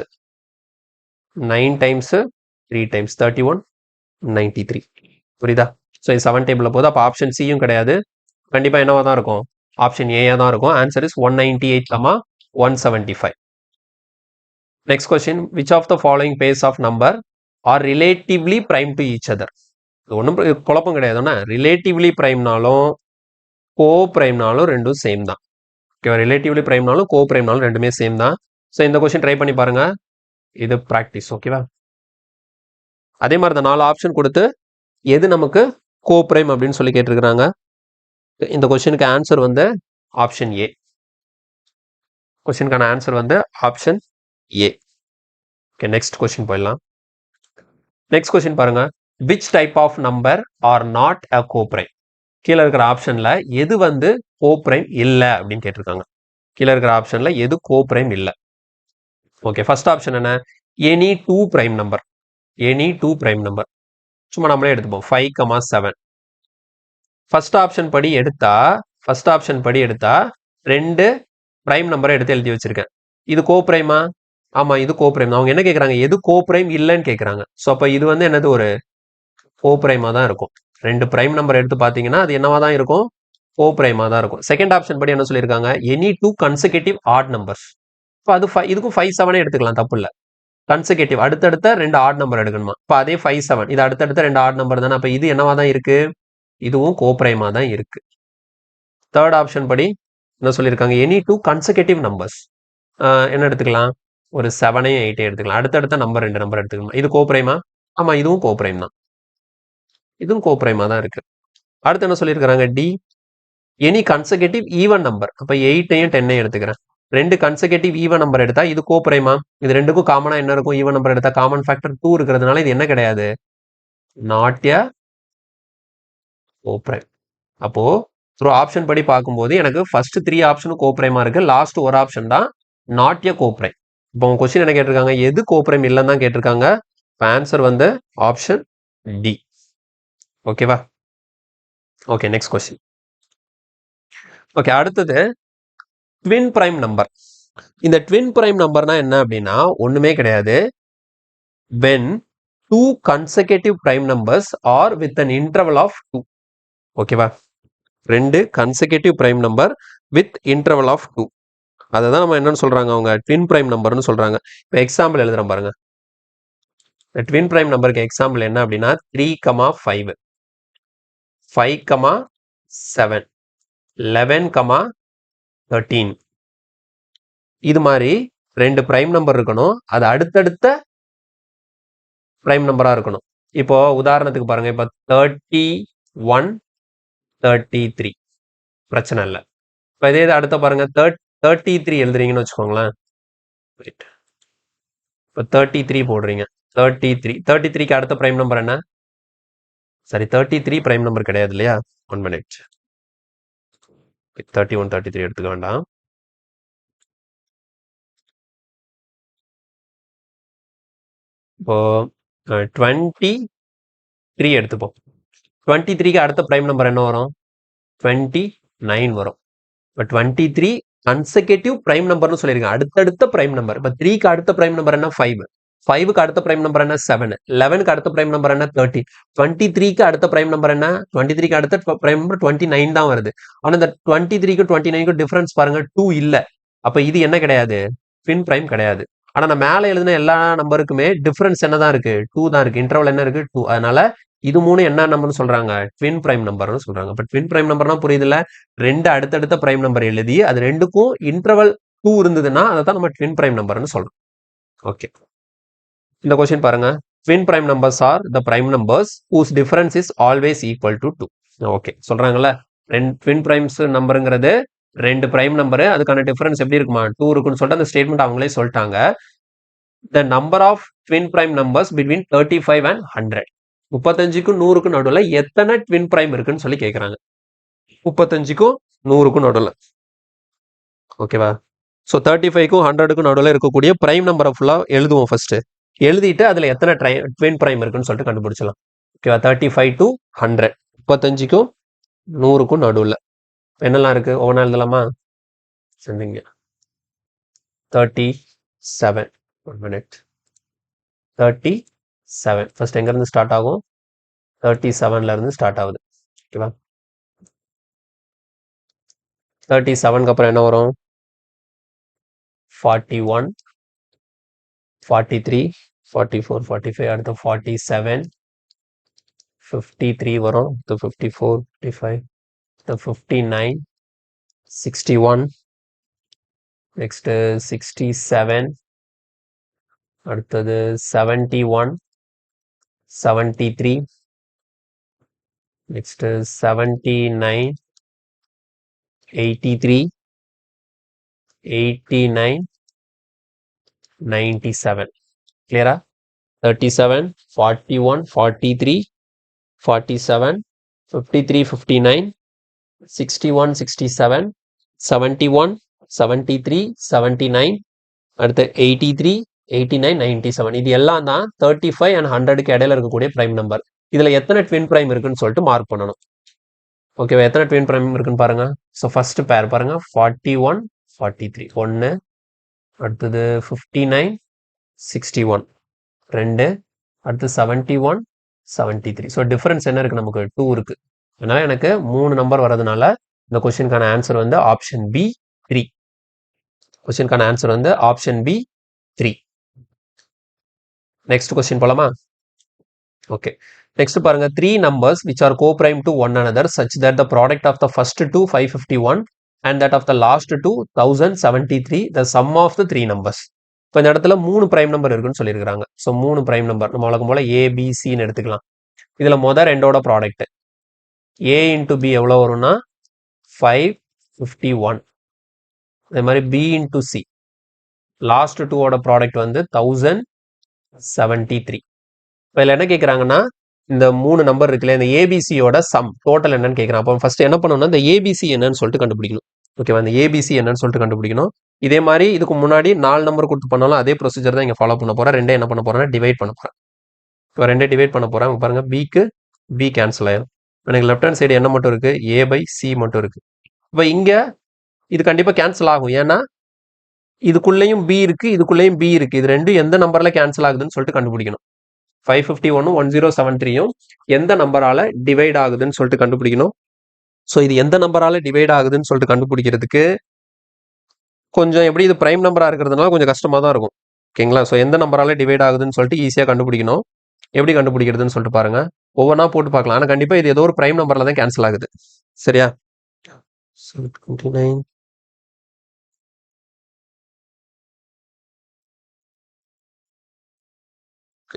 9 டைம்ஸ் 3 டைம்ஸ் 31 93. புரியுதா? ஸோ இது 7 டேபிள்ல போகுது. அப்போ ஆப்ஷன் சியும் கிடையாது. கண்டிப்பா என்னவா தான் இருக்கும்? ஆப்ஷன் ஏயா தான் இருக்கும். Answer is 198, 175. Next question. Which of the following pairs of number are relatively prime to each other? ஒன்றும் குழப்பம் கிடையாதுன்னா, ரிலேட்டிவ்லி பிரைம்னாலும் கோ பிரைம்னாலும் ரெண்டும் சேம் தான். ஓகேவா? ரிலேட்டிவ்லி பிரைம்னாலும் கோ பிரைம்னாலும் ரெண்டுமே சேம் தான். ஸோ இந்த கொஸ்டின் ட்ரை பண்ணி பாருங்க. இது ப்ராக்டிஸ். ஓகேவா? அதே மாதிரி இந்த 4 ஆப்ஷன் கொடுத்து எது நமக்கு கோ பிரைம் அப்படின்னு சொல்லி கேட்டிருக்கிறாங்க. இந்த கொஸ்டினுக்கு ஆன்சர் வந்து ஆப்ஷன் ஏ. கொஸ்டினுக்கான ஆன்சர் வந்து option A. Okay, next question போயிடலாம். நெக்ஸ்ட் கொஸ்டின் பாருங்க. Which type of number are not a coprime? கீழே இருக்கிற ஆப்ஷன்ல எது வந்து கோப்ரைம் இல்லை அப்படின்னு கேட்டிருக்காங்க. கீழே இருக்கிற ஆப்ஷன்ல எது கோப்ரைம் இல்லை? ஓகே, ஃபர்ஸ்ட் ஆப்ஷன் என்ன? Any 2 prime number. Any 2 prime number. சும்மா நம்மளே எடுத்துப்போம். 5, 7. ஃபர்ஸ்ட் ஆப்ஷன் படி எடுத்தா 2 பிரைம் நம்பரை எடுத்து எழுதி வச்சிருக்கேன். இது கோப்ரைமா? ஆமா, இது கோப்ரைம். அவங்க என்ன கேட்கறாங்க? எது கோப்ரைம் இல்லைன்னு கேட்கறாங்க. ஸோ அப்போ இது வந்து என்னது? ஒரு கோப்ரைமா தான் இருக்கும். 2 பிரைம் நம்பர் எடுத்து பார்த்தீங்கன்னா அது என்னவா தான் இருக்கும்? கோப்ரைமா தான் இருக்கும். செகண்ட் ஆப்ஷன் படி என்ன சொல்லியிருக்காங்க? Any 2 consecutive odd numbers. இப்போ அது இதுக்கும் 5 7 எடுத்துக்கலாம், தப்பு இல்லை. கன்செகட்டிவ் அடுத்தடுத்த 2 ஆட் நம்பர் எடுக்கணுமா? இப்போ அதே 5 7 இது அடுத்தடுத்த 2 ஆட் நம்பர் தானே. அப்போ இது என்னவா தான் இருக்கு? இதுவும் கோப்ரைமா தான் இருக்கு. தேர்ட் ஆப்ஷன் படி என்ன சொல்லியிருக்காங்க? Any 2 consecutive numbers. என்ன எடுத்துக்கலாம்? ஒரு 7 8 எடுத்துக்கலாம். அடுத்தடுத்த நம்பர் 2 நம்பர் எடுத்துக்கலாம். இது கோப்ரைமா? ஆமா, இதுவும் கோப்ரைம் தான். இதுவும் கோப்ரைமா தான் இருக்கு. அடுத்து என்ன சொல்லியிருக்கிறாங்க? D any consecutive even number. அப்ப 8ஐயும் 10ஐயும் எடுத்துக்கிறேன். ரெண்டு கன்செகட்டிவ் ஈவன் நம்பர் எடுத்தா இது கோப்ரைமா? இது ரெண்டுக்கும் காமனா என்ன இருக்கும்? ஈவன் நம்பர் எடுத்தா காமன் ஃபேக்டர் 2 இருக்கிறதுனால இது என்ன கிடையாது? Not a coprime. அப்போ த்ரூ ஆப்ஷன் படி பார்க்கும்போது எனக்கு ஃபர்ஸ்ட் 3 ஆப்ஷனும் கோப்ரைமா இருக்கு. லாஸ்ட் ஒரு ஆப்ஷன் தான் நாட் எ கோப்ரைம். இப்போ உங்க கொஸ்டின் என்ன கேட்டிருக்காங்க? எது கோப்ரைம் இல்லைன்னு தான் கேட்டிருக்காங்க. ஆன்சர் வந்து ஆப்ஷன் டி. ஓகேவா? Okay, next question. ஓகே, அடுத்தது ட்வின் பிரைம் நம்பர். இந்த ட்வின் பிரைம் நம்பர்னா என்ன அப்படின்னா ஒண்ணுமே கிடையாது. when two consecutive prime numbers are with an interval of 2. ஓகேவா? ரெண்டு consecutive prime number with interval of 2. அததான் நம்ம என்னன்னு சொல்றாங்க? அவங்க ட்வின் பிரைம் நம்பர்னு சொல்றாங்க. இப்போ எக்ஸாம்பிள் எழுதுறேன் பாருங்க. ட்வின் பிரைம் நம்பருக்கு எக்ஸாம்பிள் என்ன அப்படின்னா 3,5, 5,7, 11,13. இது மாதிரி ரெண்டு பிரைம் நம்பர் இருக்கணும். அது அடுத்தடுத்த பிரைம் நம்பரா இருக்கணும். இப்போ உதாரணத்துக்கு பாருங்க, இப்போ 31, 33 பிரச்சனை இல்லை. இப்போ இதே அடுத்த பாருங்க 33 எழுதுறீங்கன்னு வச்சுக்கோங்களேன். இப்போ 33 போடுறீங்க. 33க்கு அடுத்த பிரைம் நம்பர் என்ன? சரி, 33 பிரைம் நம்பர் கிடையாது இல்லையா? 1 மினிட். 31, 33 எடுத்துக்க வேண்டாம். இப்போ 23 எடுத்துப்போம். 23க்கு அடுத்த பிரைம் நம்பர் என்ன வரும்? 29 வரும். இப்போ 23 கன்செகட்டிவ் பிரைம் நம்பர்னு சொல்லியிருக்கேன். அடுத்தடுத்த பிரைம் நம்பர். இப்போ 3க்கு அடுத்த பிரைம் நம்பர் என்ன? 5. 5க்கு அடுத்த பிரைம் நம்பர் என்ன? 7. 11க்கு அடுத்த பிரைம் நம்பர் என்ன? 30. 23க்கு அடுத்த பிரைம் நம்பர் என்ன? 23க்கு அடுத்த பிரைம் நம்பர் 29 தான் வருது. ஆனா இந்த 23க்கு 29க்கு டிஃபரன்ஸ் பாருங்க, 2 இல்ல. அப்ப இது என்ன கிடையாது? ட்வின் பிரைம் கிடையாது. ஆனா நான் மேல எழுதின எல்லா நம்பருக்குமே டிஃபரன்ஸ் என்னதான் இருக்கு? 2 தான் இருக்கு. இன்டர்வல் என்ன இருக்கு? 2. அதனால இது மூணு என்ன நம்பர்னு சொல்றாங்க? ட்வின் பிரைம் நம்பர்னு சொல்றாங்க. இப்ப ட்வின் பிரைம் நம்பர்னா புரியுதுல? ரெண்டு அடுத்தடுத்த பிரைம் நம்பர் எழுதி அது ரெண்டுக்கும் இன்டர்வல் 2 இருந்ததுன்னா அதை தான் நம்ம ட்வின் பிரைம் நம்பர்னு சொல்றோம். ஓகே, இந்த கொஸ்டின் பாருங்க. Twin prime numbers are the prime numbers whose difference is always equal to 2. Okay, சொல்றாங்கல்ல, ரெண்டு ட்வின் பிரைம்ஸ் நம்பருங்கிறது ரெண்டு பிரைம் நம்பரு, அதுக்கான டிஃபரன்ஸ் எப்படி இருக்குமா? 2 இருக்குன்னு சொல்லிட்டு அந்த ஸ்டேட்மெண்ட் அவங்களே சொல்லிட்டாங்க. the number of twin prime numbers between 35 and 100. 35க்கும் 100க்கும் நடுவில் எத்தனை ட்வின் பிரைம் இருக்குன்னு சொல்லி கேட்குறாங்க. 35க்கும் 100க்கும் நடுவில். ஓகேவா? ஸோ 35க்கும் 100க்கும் நடுவில் இருக்கக்கூடிய பிரைம் நம்பரை ஃபுல்லாக எழுதுவோம் ஃபர்ஸ்ட். எழுதிட்டு அதில் எத்தனை ட்வின் பிரைம் இருக்குன்னு சொல்லிட்டு கண்டுபிடிச்சலாம். ஓகேவா? 35 to 100, 35க்கும் 100க்கும் நடுவில் என்னெல்லாம் இருக்கு? ஒவ்வொன்றா எழுதலாமா? சரிங்க. 37. 1 minute. 37 ஃபர்ஸ்ட் எங்க இருந்து ஸ்டார்ட் ஆகும்? 37ல இருந்து ஸ்டார்ட் ஆகுது. ஓகேவா? 37க்கு அப்புறம் என்ன வரும்? 41, 43, 44, 45, அடுத்து 47, 53 வரும். 54, 55, 59, 61, நெக்ஸ்ட் 67, அடுத்தது 71, 73, நெக்ஸ்ட் 79, 83, 89, 97. கிளியரா? 37, 41, 43, 47, 53, 59, 61, 67, 71, 73, 79, அடுத்து 83, 89, 97. இது எல்லாம் தான் 35 and 100க்கு இடையில இருக்கக்கூடிய பிரைம் நம்பர். இதுல எத்தனை ட்வின் பிரைம் இருக்குன்னு சொல்லிட்டு மார்க் பண்ணணும். ஓகேவா? எத்தனை ட்வின் பிரைம் இருக்குன்னு பாருங்க. ஸோ ஃபர்ஸ்ட் பேர் பாருங்க, 41, 43 1, அடுத்தது 59, 61 2, அடுத்து 71, 73. ஸோ டிஃபரன்ஸ் என்ன இருக்கு? நமக்கு 2 இருக்கு. அதனால எனக்கு 3 நம்பர் வரதுனால இந்த கொஸ்டினுக்கான ஆன்சர் வந்து ஆப்ஷன் பி 3. கொஸ்டினுக்கான ஆன்சர் வந்து ஆப்ஷன் பி 3. நெக்ஸ்ட் கொஸ்டின் போலாமா? ஓகே, நெக்ஸ்ட் பாருங்க. 3 numbers which are co-prime to one another such that the product of the first two 551 and that of the last two 1073, the sum of the 3 numbers. இப்போ இந்த இடத்துல 3 பிரைம் நம்பர் இருக்குன்னு சொல்லியிருக்காங்க. ஸோ 3 பிரைம் நம்பர் நம்ம வழக்கம் போல ஏபிசின்னு எடுத்துக்கலாம். இதில் ரெண்டோட ப்ராடக்ட் ஏ இன்ட்டு பி எவ்வளோ வரும்னா 551. அதே மாதிரி பி இன்ட்டு சி லாஸ்ட் டூவோட ப்ராடக்ட் வந்து 1073. இப்போ இதில் என்ன கேட்குறாங்கன்னா இந்த 3 நம்பர் இருக்குல்ல இந்த ஏபிசியோட சம் டோட்டல் என்னன்னு கேட்குறான். அப்போ ஃபர்ஸ்ட் என்ன பண்ணணும்னா இந்த ஏபிசி என்னன்னு சொல்லிட்டு கண்டுபிடிக்கணும். ஓகேவா, இந்த ஏபிசி என்னன்னு சொல்லிட்டு கண்டுபிடிக்கணும். இதே மாதிரி இதுக்கு முன்னாடி 4 நம்பர் கொடுத்து பண்ணாலும் அதே ப்ரொசீஜர் தான் இங்கே ஃபாலோ பண்ண போகிறேன். ரெண்டே என்ன பண்ண போகிறேன்னா டிவைட் பண்ண போகிறேன். இப்போ ரெண்டே டிவைட் பண்ண போகிறேன். பாருங்க, பிக்கு பி கேன்சல் ஆயிடும். எனக்கு லெஃப்ட் ஹேண்ட் சைடு என்ன மட்டும் இருக்குது, ஏ பை சி மட்டும் இருக்குது. இப்போ இங்கே இது கண்டிப்பாக கேன்சல் ஆகும். ஏன்னா இதுக்குள்ளேயும் பி இருக்குது, இதுக்குள்ளேயும் பி இருக்குது. இது ரெண்டும் எந்த நம்பரில் கேன்சல் ஆகுதுன்னு சொல்லிட்டு கண்டுபிடிக்கணும். 551 1073யும் எந்த நம்பரால டிவைட் ஆகுதுன்னு சொல்லிட்டு கண்டுபிடிக்கணும். ஸோ இது எந்த நம்பரால டிவைட் ஆகுதுன்னு சொல்லிட்டு கண்டுபிடிக்கிறதுக்கு கொஞ்சம் எப்படி இது பிரைம் நம்பராக இருக்கிறதுனால கொஞ்சம் கஷ்டமாக தான் இருக்கும். ஓகேங்களா, ஸோ எந்த நம்பரால டிவைட் ஆகுதுன்னு சொல்லிட்டு ஈஸியாக கண்டுபிடிக்கணும். எப்படி கண்டுபிடிக்கிறதுன்னு சொல்லிட்டு பாருங்க, ஒவ்வொன்றா போட்டு பார்க்கலாம். ஆனால் கண்டிப்பாக இது ஏதோ ஒரு பிரைம் நம்பரில் தான் கேன்சல் ஆகுது. சரியா, 29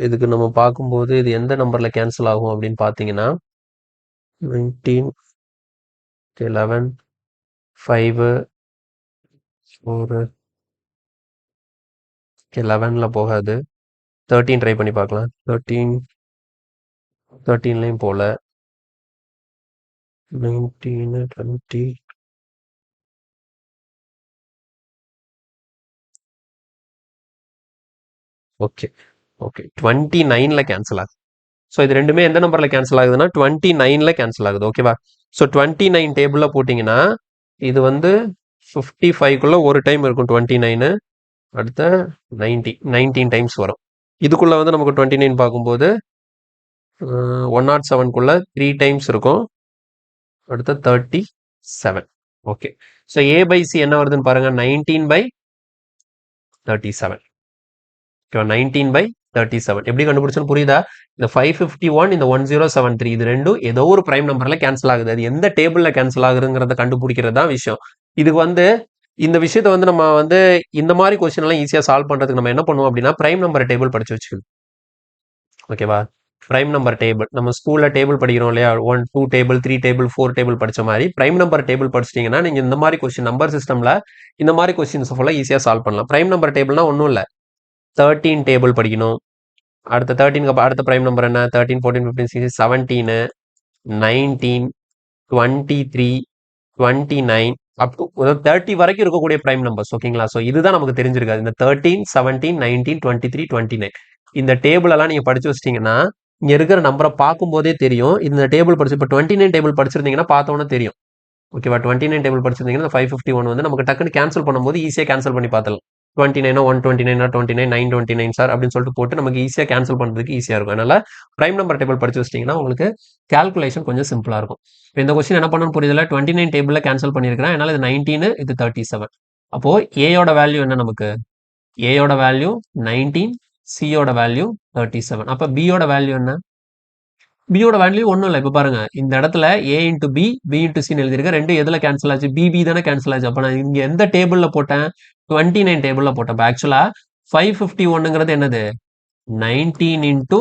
இதுக்கு நம்ம பார்க்கும்போது இது எந்த நம்பரில் கேன்சல் ஆகும் அப்படின்னு பார்த்தீங்கன்னா 19 11 5 4 11ல போகாது. 13 ட்ரை பண்ணி பார்க்கலாம். 13லையும் போல. 19 20 ஓகே ஓகே 29ல கேன்சல் ஆகுது. ஸோ இது ரெண்டுமே எந்த நம்பரில் கேன்சல் ஆகுதுன்னா 29ல கேன்சல் ஆகுது. ஓகேவா, ஸோ 29 டேபிளில் போட்டிங்கன்னா இது வந்து 55க்குள்ளே ஒரு டைம் இருக்கும் 29, அடுத்த 19 டைம்ஸ் வரும். இதுக்குள்ளே வந்து நமக்கு 29 பார்க்கும்போது 107க்குள்ளே 3 டைம்ஸ் இருக்கும், அடுத்த 37. Okay, so A by C என்ன வருதுன்னு பாருங்க, 19/37. ஓகேவா, 19/37 எப்படி கண்டுபிடிச்சோன்னு புரியுதா? இந்த 551 இந்த 1073 இது ரெண்டும் ஏதோ ஒரு பிரைம் நம்பர்ல கேன்சல் ஆகுது. அது எந்த டேபிள்ல கேன்சல் ஆகுதுங்கிறத கண்டுபிடிக்கிறது தான் விஷயம். இதுக்கு வந்து இந்த விஷயத்த வந்து நம்ம வந்து இந்த மாதிரி கொஸ்டின் எல்லாம் ஈஸியா சால்வ் பண்றதுக்கு நம்ம என்ன பண்ணுவோம் அப்படின்னா பிரைம் நம்பர் டேபிள் படிச்சு வச்சுக்கணும். ஓகேவா, பிரைம் நம்பர் டேபிள் நம்ம ஸ்கூல்ல டேபிள் படிக்கிறோம் இல்லையா, 1 2 டேபிள் 3 டேபிள் 4 டேபிள் படிச்ச மாதிரி பிரைம் நம்பர் டேபிள் படிச்சிட்டீங்கன்னா நீங்க இந்த மாதிரி கொஸ்டின் நம்பர் சிஸ்டம்ல இந்த மாதிரி கொஸ்டின்ஸ் ஃபுல்லா ஈஸியா சால்வ் பண்ணலாம். பிரைம் நம்பர் டேபிள்னா ஒன்றும் இல்லை, 13 டேபிள் படிக்கணும். அடுத்த 13க்கு அடுத்த பிரைம் நம்பர் என்ன, 13 14 15 16 17 19 23 29 அப் டு 30 வரைக்கும் இருக்கக்கூடிய பிரைம் நம்பர்ஸ். ஓகேங்களா, ஸோ இதுதான் நமக்கு தெரிஞ்சிருக்காது. இந்த 13 17 19 23 29 இந்த டேபிள் எல்லாம் நீங்க படிச்சு வச்சிட்டீங்கன்னா இங்க இருக்கிற நம்பரை பார்க்கும் போதே தெரியும். இந்த டேபிள் படிச்சு இப்போ 29 டேபிள் படிச்சிருந்தீங்கன்னா பார்த்தோன்னே தெரியும். ஓகேவா, 29 டேபிள் படிச்சிருந்தீங்கன்னா 551 வந்து நமக்கு டக்குன்னு கேன்சல் பண்ணும்போது ஈஸியாக கேன்சல் பண்ணி பார்த்துலாம். 29 129 29 929 சார் அப்படின்னு சொல்லிட்டு போட்டு நமக்கு ஈஸியாக கேன்சல் பண்ணுறதுக்கு ஈஸியாக இருக்கும். அதனால பிரைம் நம்பர் டேபிள் படிச்சு வச்சிட்டிங்கன்னா உங்களுக்கு கால்குலேஷன் கொஞ்சம் சிம்பிளாக இருக்கும். இப்போ இந்த கொஸ்டின் என்ன பண்ணணும்னு புரியுதுல, 29 டேபிளில் கேன்சல் பண்ணியிருக்கிறேன். அதனால இது 19 இது 37. அப்போ ஏயோட வேல்யூ என்ன, நமக்கு ஏயோட வேல்யூ 19, சியோட வேல்யூ 37. அப்போ பியோட வேல்யூ என்ன, பியோட வேல்யூ ஒன்றும் இல்லை. இப்போ பாருங்க இந்த இடத்துல A into B B into சின்னு எழுதியிருக்கேன். ரெண்டு எதில் கேன்சல் ஆச்சு, பிபி தானே கேன்சல் ஆச்சு. அப்போ நான் இங்கே எந்த டேபிளில் போட்டேன், 29 டேபிளில் போட்டேன். இப்போ ஆக்சுவலாக 551ங்கிறது என்னது, 19 இன்ட்டு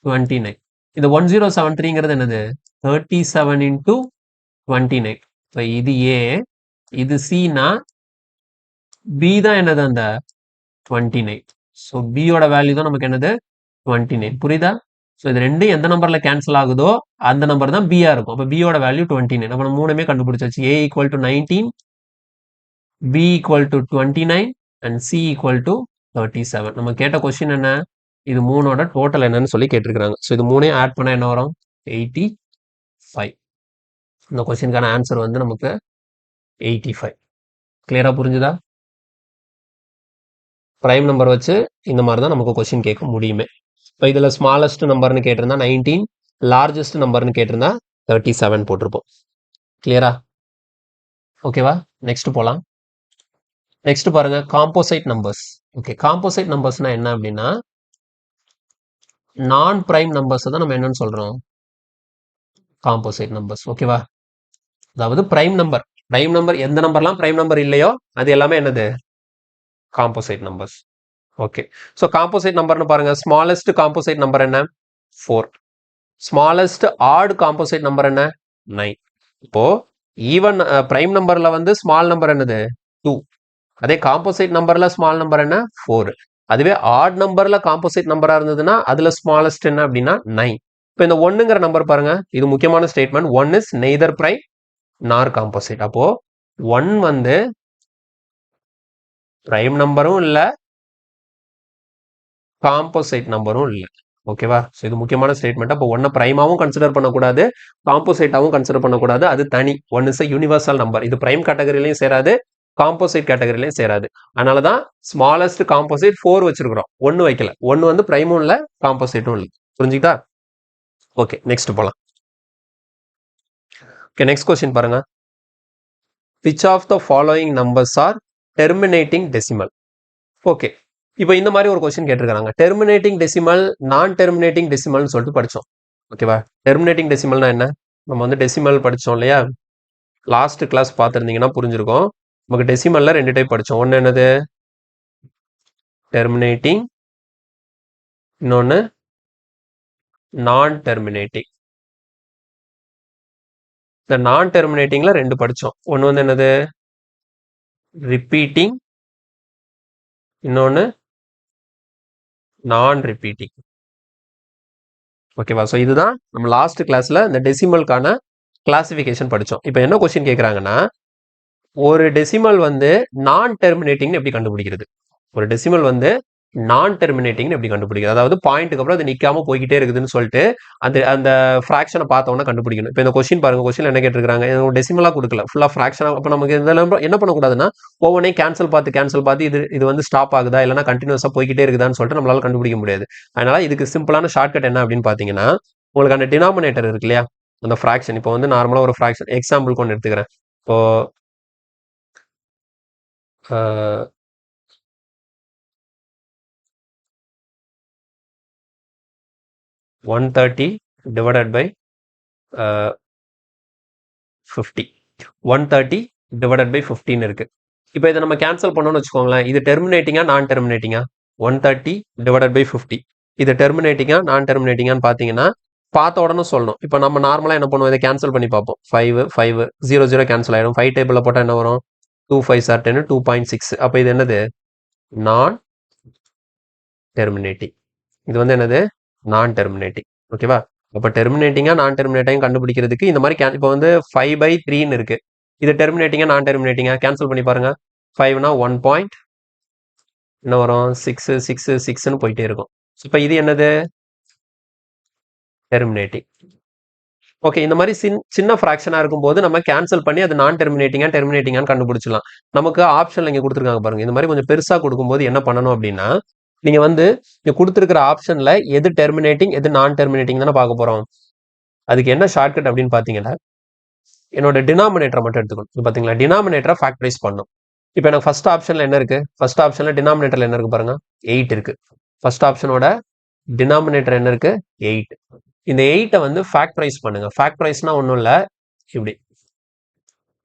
29. இந்த 1073ங்கிறது என்னது, 37 இன்ட்டு 29. இப்போ இது ஏ இது சினா பி தான் என்னது அந்த 29. ஸோ பியோட வேல்யூ தான் நமக்கு என்னது 29. புரியுதா? ஸோ இது ரெண்டும் எந்த நம்பர்ல கேன்சல் ஆகுதோ அந்த நம்பர் தான் பியா இருக்கும். அப்போ பியோட வேல்யூ 29. நம்ம மூணுமே கண்டுபிடிச்சாச்சு. A equal to 19, B equal to 29 and C equal to 37. நம்ம கேட்ட கொஸ்டின் என்ன, இது மூணோட டோட்டல் என்னன்னு சொல்லி கேட்டிருக்காங்க. ஸோ இது மூணையும் ஆட் பண்ண என்ன வரும், 85. இந்த கொஸ்டினுக்கான ஆன்சர் வந்து நமக்கு 85. கிளியரா புரிஞ்சுதா? பிரைம் நம்பர் வச்சு இந்த மாதிரி தான் நமக்கு கொஸ்டின் கேட்க முடியுமே. இப்போ இதில் ஸ்மாலஸ்ட் நம்பர்னு கேட்டிருந்தா 19, லார்ஜஸ்ட் நம்பர்னு கேட்டிருந்தா 37 போட்டிருப்போம். கிளியரா? ஓகேவா, நெக்ஸ்ட் போகலாம். நெக்ஸ்ட் பாருங்க, காம்போசைட் நம்பர்ஸ். ஓகே, காம்போசைட் நம்பர்ஸ்னா என்ன அப்படின்னா நான் பிரைம் நம்பர்ஸ் தான் நம்ம என்னன்னு சொல்றோம், காம்போசைட் நம்பர்ஸ். ஓகேவா, அதாவது பிரைம் நம்பர் எந்த நம்பர்லாம் பிரைம் நம்பர் இல்லையோ அது எல்லாமே என்னது, composite numbers. Okay, so composite நம்பர்னு பாருங்க, ஸ்மாலஸ்ட் காம்போசைட் நம்பர் என்ன, 4. ஸ்மாலஸ்ட் ஆட் காம்போசைட் நம்பர் என்ன 9. இப்போ ஈவன் பிரைம் நம்பர்ல வந்து ஸ்மால் நம்பர் என்னது 2. அதே காம்போசைட் நம்பர்ல ஸ்மால் நம்பர் என்ன 4. அதுவே ஆட் நம்பர்ல காம்போசைட் நம்பரா இருந்ததுன்னா அதுல ஸ்மாலஸ்ட் என்ன அப்படின்னா 9. இப்போ இந்த ஒன்னுங்கிற நம்பர் பாருங்க, இது முக்கியமான ஸ்டேட்மெண்ட். 1 இஸ் நெய்தர் பிரைம் நார் காம்போசைட். அப்போ 1 வந்து பிரைம் நம்பரும் இல்ல, காம்போசைட் நம்பரும் இல்ல. ஓகேவா? ஸோ இது முக்கியமான ஸ்டேட்மெண்ட். அப்போ ஒன்னை பிரைமாவும் கன்சிடர் பண்ணக்கூடாது, காம்போசைட்டாவும் கன்சிடர் பண்ணக்கூடாது. அது தனி. One is a universal number. இது பிரைம் கேட்டகரியிலையும் சேராது, காம்போசைட் கேட்டகரியிலையும் சேராது. அதனாலதான் ஸ்மாலஸ்ட் காம்போசைட் 4 வச்சிருக்கிறோம், 1 வைக்கல. 1 வந்து பிரைமும் இல்ல, காம்போசைட்டும் இல்ல. புரிஞ்சுக்கிட்டா? ஓகே, நெக்ஸ்ட் போலாம். ஓகே, நெக்ஸ்ட் கொஸ்டின் பாருங்க. Which of the following numbers are terminating decimal? Okay, இப்போ இந்த மாதிரி ஒரு கொஸ்டின் கேட்டிருக்காங்க. டெர்மினேட்டிங் டெசிமல், நான் டெர்மினேட்டிங் டெசிமல்னு சொல்லிட்டு படிச்சோம். ஓகேவா? டெர்மினேட்டிங் டெசிமல்னா என்ன? நம்ம வந்து டெசிமல் படிச்சோம் இல்லையா? லாஸ்ட் கிளாஸ் பார்த்துருந்தீங்கன்னா புரிஞ்சிருக்கும். நமக்கு டெசிமல்ல 2 டைப் படிச்சோம். ஒன்று என்னது? டெர்மினேட்டிங், இன்னொன்று நான் டெர்மினேட்டிங். இந்த நான் டெர்மினேட்டிங்ல 2 படிச்சோம். ஒன்று வந்து என்னது? ரிப்பீட்டிங், இன்னொன்று நான் ரிப்பீட்டிங். ஓகேவா? ஸோ இதுதான் நம்ம லாஸ்ட் கிளாஸ்ல இந்த டெசிமலுக்கான கிளாசிஃபிகேஷன் படிச்சோம். இப்போ என்ன கொஸ்டின் கேட்குறாங்கன்னா, ஒரு டெசிமல் வந்து நான் டெர்மினேட்டிங்னு எப்படி கண்டுபிடிக்கிறது? ஒரு டெசிமல் வந்து நான் டெர்மினேட்டிங்னு எப்படி கண்டுபிடிக்கிறது? அதாவது பாயிண்ட்டுக்கு அப்புறம் அது நிக்காம போய்கிட்டே இருக்குதுன்னு சொல்லிட்டு அந்த அந்த ஃப்ராக்ஷனை பார்த்தோன்னா கண்டுபிடிக்கணும். இப்போ இந்த கொஸ்டின் பாருங்க, கொஸ்டின் என்ன கேட்டிருக்காங்க? டெசிமலா கொடுக்கல, ஃபுல்லா ஃப்ராக்ஷனா. அப்போ நமக்கு இதெல்லாம் என்ன பண்ணக்கூடாதுன்னா, ஒவ்வொன்றையும் கேன்சல் பார்த்து இது வந்து ஸ்டாப் ஆகுதா இல்லைன்னா கண்டினியூஸா போய்கிட்டே இருக்குதான்னு சொல்லிட்டு நம்மளால கண்டுபிடிக்க முடியாது. அதனால இதுக்கு சிம்பிளான ஷார்ட்கட் என்ன அப்படின்னு பார்த்தீங்கன்னா, உங்களுக்கு அந்த டினாமினேட்டர் இருக்கு இல்லையா, அந்த ஃப்ராக்ஷன். இப்போ வந்து நார்மலா ஒரு ஃப்ராக்ஷன் எக்ஸாம்பிளுக்கு ஒன்று எடுத்துக்கிறேன். இப்போ 130 divided by 50. 130 divided by 15 இருக்கு. இப்போ இதை நம்ம கேன்சல் பண்ணோம்னு வச்சுக்கோங்களேன். இது டெர்மினேட்டிங்கா நான் டெர்மினேட்டிங்கா? 130 divided by 50. இது டெர்மினேட்டிங்கா நான் டெர்மினேட்டிங்கான்னு பார்த்தீங்கன்னா பார்த்த உடனே சொல்லணும். இப்போ நம்ம நார்மலாக என்ன பண்ணுவோம், இதை கேன்சல் பண்ணி பார்ப்போம். 5 5 0 0 கேன்சல் ஆயிடும். 5 டேபிளில் போட்டால் என்ன வரும்? 2 5 are 10, 2.6. அப்போ இது என்னது? நான் டெர்மினேட்டிங். இது வந்து என்னது? நான் டெர்மினேட்டிங். ஓகேவா? அப்போ டெர்மினேட்டிங்கா நான் டெர்மினேட்டிங் கண்டுபிடிக்கிறதுக்கு இந்த மாதிரி இப்போ வந்து 5/3 இருக்கு. இது டெர்மினேட்டிங்கா நான் டெர்மினேட்டிங்கா? கேன்சல் பண்ணி பாருங்க. 5னா 1 பாயிண்ட் என்ன வரும்? 6 6 6ன்னு போயிட்டே இருக்கும். இப்போ இது என்னது? டெர்மினேட்டிங். ஓகே, இந்த மாதிரி சின்ன ஃப்ராக்ஷனா இருக்கும்போது நம்ம கேன்சல் பண்ணி அது நான் டெர்மினேட்டிங்கா டெர்மினேட்டிங்கான்னு கண்டுபிடிச்சலாம். நமக்கு ஆப்ஷன்ல இங்க கொடுத்துருக்காங்க பாருங்க. இந்த மாதிரி கொஞ்சம் பெருசா கொடுக்கும்போது என்ன பண்ணணும் அப்படின்னா, நீங்க வந்து இங்க கொடுத்துருக்கிற ஆப்ஷன்ல எது டெர்மினேட்டிங் எது நான் டெர்மினேட்டிங் தானே பார்க்க போறோம். அதுக்கு என்ன ஷார்ட்கட் அப்படின்னு பாத்தீங்கன்னா, என்னோட டினாமினேட்டரை மட்டும் எடுத்துக்கணும். பாத்தீங்களா, டினாமினேட்டரை ஃபேக்டரைஸ் பண்ணும். இப்போ எனக்கு ஃபர்ஸ்ட் ஆப்ஷன்ல என்ன இருக்கு? ஃபர்ஸ்ட் ஆப்ஷன்ல டினாமினேட்டர்ல என்ன இருக்கு பாருங்க, 8 இருக்கு. ஃபர்ஸ்ட் ஆப்ஷனோட டினாமினேட்டர் என்ன இருக்கு? 8. இந்த 8 வந்து ஃபேக்டரைஸ் பண்ணுங்க. ஃபேக்டரைஸ்னா ஒன்றும் இல்லை, இப்படி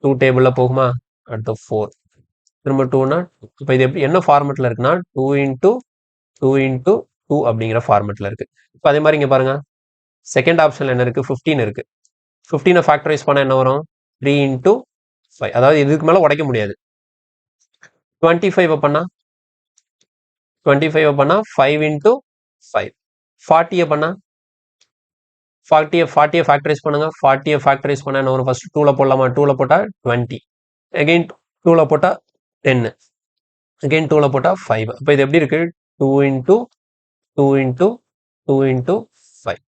2 டேபிளில் போகுமா, அடுத்து 4, திரும்ப 2னா, இப்போ இது எப்படி என்ன ஃபார்மெட்டில் இருக்குன்னா 2 × 2 × 2 அப்படிங்கிற ஃபார்மெட்டில் இருக்கு. இப்போ அதே மாதிரி இங்கே பாருங்க, செகண்ட் ஆப்ஷனில் என்ன இருக்கு? 15 இருக்கு. 15 ஃபேக்டரைஸ் பண்ணால் என்ன வரும்? 3 × 5. அதாவது இதுக்கு மேலே உடைக்க முடியாது. 25 பண்ணா 25 பண்ணா 5 × 5. 40 பண்ணா 40 ஃபேக்டரைஸ் பண்ணுங்க. 40 ஃபேக்டரைஸ் பண்ணா என்ன வரும்? ஃபர்ஸ்ட் 2ல போடலாமா? 2ல போட்டா 20, அகைன் 2ல போட்டா 10, அகைன் 2ல போட்டா 5. அப்போ இது எப்படி இருக்கு? 2 × 2 × 2 × 5.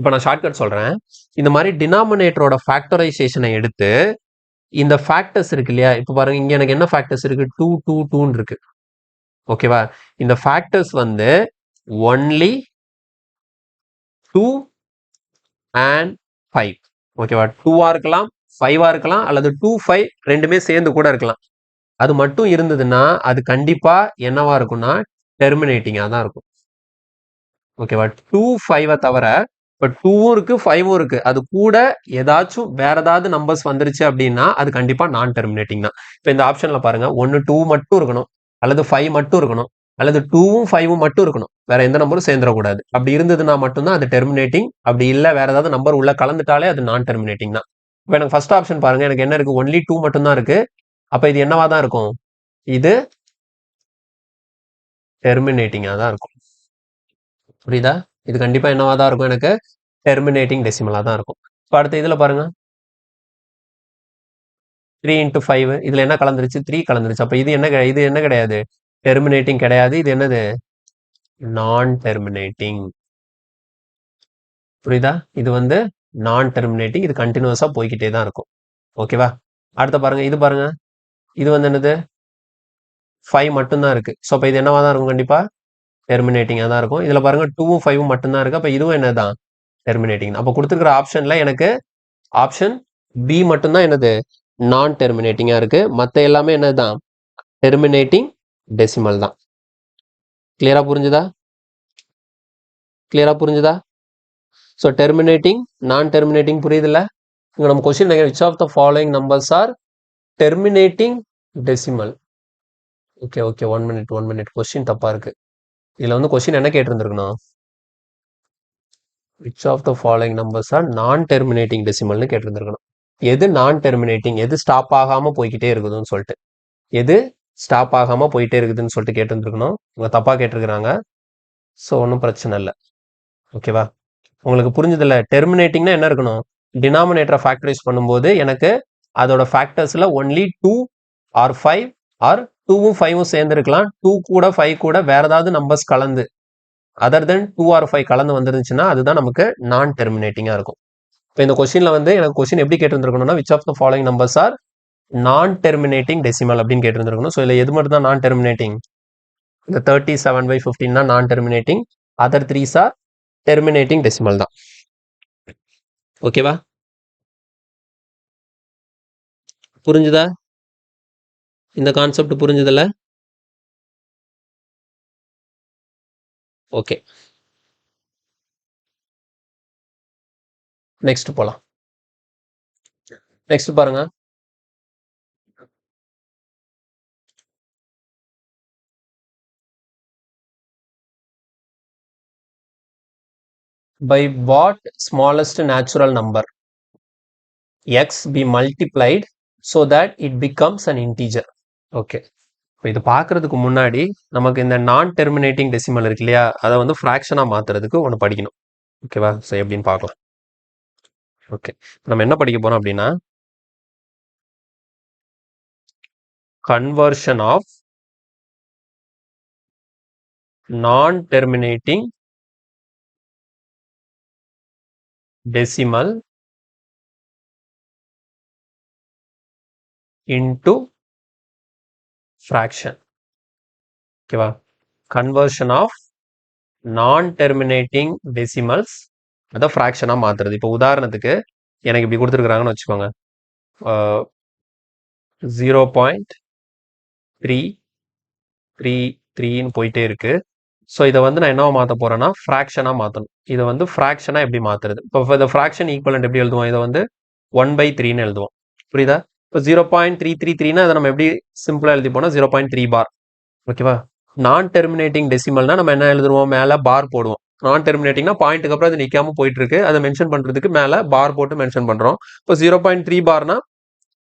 இப்போ நான் ஷார்ட்கட் சொல்றேன். இந்த மாதிரி டினாமினேட்டரோட ஃபேக்டரைசேஷனை எடுத்து இந்த ஃபேக்டர்ஸ் இருக்கு இல்லையா, இப்போ பாருங்க இங்க எனக்கு என்ன ஃபேக்டர்ஸ் இருக்கு? 2 2 2 இருக்கு. ஓகேவா? இந்த ஃபேக்டர்ஸ் வந்து ஒன்லி 2 and 5. ஓகேவா? 2ஆ இருக்கலாம், 5ஆ இருக்கலாம், அல்லது 2 5 ரெண்டுமே சேர்ந்து கூட இருக்கலாம். அது மட்டும் இருந்ததுன்னா அது கண்டிப்பா என்னவா இருக்கும்னா டெர்மினேட்டிங்கா தான் இருக்கும். ஓகேவா? 2 5 தவிர இப்போ 2ம் இருக்கு 5ம் இருக்கு, அது கூட ஏதாச்சும் வேற ஏதாவது நம்பர்ஸ் வந்துருச்சு அப்படின்னா அது கண்டிப்பா நான் டெர்மினேட்டிங் தான். இப்போ இந்த ஆப்ஷன்ல பாருங்க, 1 2 மட்டும் இருக்கணும், அல்லது 5 மட்டும் இருக்கணும், அல்லது 2வும் 5வும் மட்டும் இருக்கணும். வேற எந்த நம்பரும் சேர்ந்துடக்கூடாது. அப்படி இருந்ததுன்னா மட்டும்தான் அது டெர்மினேட்டிங். அப்படி இல்லை வேற ஏதாவது நம்பர் உள்ள கலந்துட்டாலே அது நான் டெர்மினேட்டிங் தான். இப்போ எனக்கு ஃபர்ஸ்ட் ஆப்ஷன் பாருங்க, எனக்கு என்ன இருக்கு, ஒன்லி 2 மட்டும் தான் இருக்கு. அப்ப இது என்னவா தான் இருக்கும், இது டெர்மினேட்டிங்கா தான் இருக்கும். புரியுதா? இது கண்டிப்பா என்னவா தான் இருக்கும், எனக்கு டெர்மினேட்டிங் டெசிமலா தான் இருக்கும். இப்போ அடுத்த இதுல பாருங்க, 3 into 5 இதுல என்ன கலந்துருச்சு, 3 கலந்துருச்சு. அப்ப இது என்ன இது என்ன கிடையாது, டெர்மினேட்டிங் கிடையாது. இது என்னது, நான் டெர்மினேட்டிங். புரியுதா? இது வந்து நான் டெர்மினேட்டிங். இது கண்டினியூஸா போய்கிட்டே தான் இருக்கும். ஓகேவா? அடுத்த பாருங்க, இது பாருங்க, இது வந்து என்னது, 5 மட்டும்தான் இருக்கு. ஸோ அப்போ இது என்னவா தான் இருக்கும், கண்டிப்பா டெர்மினேட்டிங்காக தான் இருக்கும். இதில் பாருங்க 2வும் 5வும் மட்டும்தான் இருக்கு. அப்போ இதுவும் என்னதான், டெர்மினேட்டிங். அப்போ கொடுத்துருக்கிற ஆப்ஷன்ல எனக்கு ஆப்ஷன் பி மட்டும்தான் என்னது, நான் டெர்மினேட்டிங்கா இருக்கு. மற்ற எல்லாமே என்னதுதான், டெர்மினேட்டிங் டெசிமல் தான். கிளியரா புரிஞ்சுதா? கிளியரா புரிஞ்சுதா? ஸோ டெர்மினேட்டிங், நான் டெர்மினேட்டிங் புரியுதுல்ல? இங்கே நம்ம question which of the following numbers are terminating decimal. Okay okay, 1 minute question தப்பா இருக்கு. இதுல வந்து கொஸ்டின் என்ன கேட்டிருந்திருக்கணும், which of the following numbers are non terminating டெசிமல்னு கேட்டிருந்திருக்கணும். எது நான் டெர்மினேட்டிங், எது ஸ்டாப் ஆகாம போய்கிட்டே இருக்குதுன்னு சொல்லிட்டு, எது ஸ்டாப் ஆகாம போயிட்டே இருக்குதுன்னு சொல்லிட்டு கேட்டிருந்திருக்கணும். இவங்க தப்பா கேட்டிருக்கிறாங்க. ஸோ ஒன்றும் பிரச்சனை இல்லை. ஓகேவா? உங்களுக்கு புரிஞ்சதில்ல? டெர்மினேட்டிங்னா என்ன இருக்கணும், டினாமினேட்டரை ஃபேக்டரைஸ் பண்ணும்போது எனக்கு அதோட ஃபேக்டர்ஸ்ல ஒன்லி 2 ஆர் 5 ஆர் 2வும் 5வும் சேர்ந்துருக்கலாம். 2 கூட 5 கூட வேற ஏதாவது நம்பர்ஸ் கலந்து அதர் தென் 2 ஆர் 5 கலந்து வந்துருந்துச்சுன்னா அதுதான் நமக்கு நான் டெர்மினேட்டிங்கா இருக்கும். இப்போ இந்த கொஸ்டின்ல வந்து எனக்கு கொஸ்டின் எப்படி கேட்டிருந்திருக்கணும்னா, which of the following numbers are non terminating decimal அப்படின்னு கேட்டிருந்திருக்கணும். ஸோ இதில் எது மட்டும் தான் நான் டெர்மினேட்டிங், இந்த 37/15 non terminating, other 3s are terminating decimal தான். ஓகேவா? புரிஞ்சுதா? இந்த கான்செப்ட் புரிஞ்சுதுல்ல? ஓகே, நெக்ஸ்ட் போலாம். நெக்ஸ்ட் பாருங்க, by what smallest natural number x be multiplied so that it becomes an integer. Okay, இப்போ இது பார்க்கறதுக்கு முன்னாடி நமக்கு இந்த நான் டெர்மினேட்டிங் டெசிமல் இருக்கு இல்லையா, அதை வந்து ஃப்ராக்ஷனாக மாற்றுறதுக்கு ஒன்று படிக்கணும். ஓகேவா? ஸோ எப்படின்னு பார்க்கலாம். ஓகே, நம்ம என்ன படிக்க போகிறோம் அப்படின்னா, conversion of non terminating decimal into fraction. ஓகேவா? Conversion of non terminating decimals அதை ஃப்ராக்ஷனாக மாற்றுறது. இப்போ உதாரணத்துக்கு எனக்கு இப்படி கொடுத்துருக்குறாங்கன்னு வச்சுக்கோங்க, 0.333ன்னு போயிட்டே இருக்கு. ஸோ இதை வந்து நான் என்னவா மாற்ற போறேன்னா, ஃப்ராக்ஷனாக மாற்றணும். இதை வந்து ஃப்ராக்ஷனாக எப்படி மாற்றுறது, இப்போ இந்த ஃப்ராக்ஷன் ஈக்குவலண்ட் எப்படி எழுதுவோம், இதை வந்து 1/3ன்னு எழுதுவோம். புரியுதா? இப்போ 0.333னா அதை நம்ம எப்படி சிம்பிளாக எழுதி போனால் 0.3 பார். ஓகேவா? நான் டெர்மினேட்டிங் டெசிமல்னா நம்ம என்ன எழுதுவோம், மேலே பார் போடுவோம். நான் டெர்மினேட்டிங்னா பாயிண்ட்டுக்கு அப்புறம் அது நிற்காம போயிட்டு இருக்கு, அதை மென்ஷன் பண்றதுக்கு மேலே பார் போட்டு மென்ஷன் பண்றோம். இப்போ 0.3 பார்னா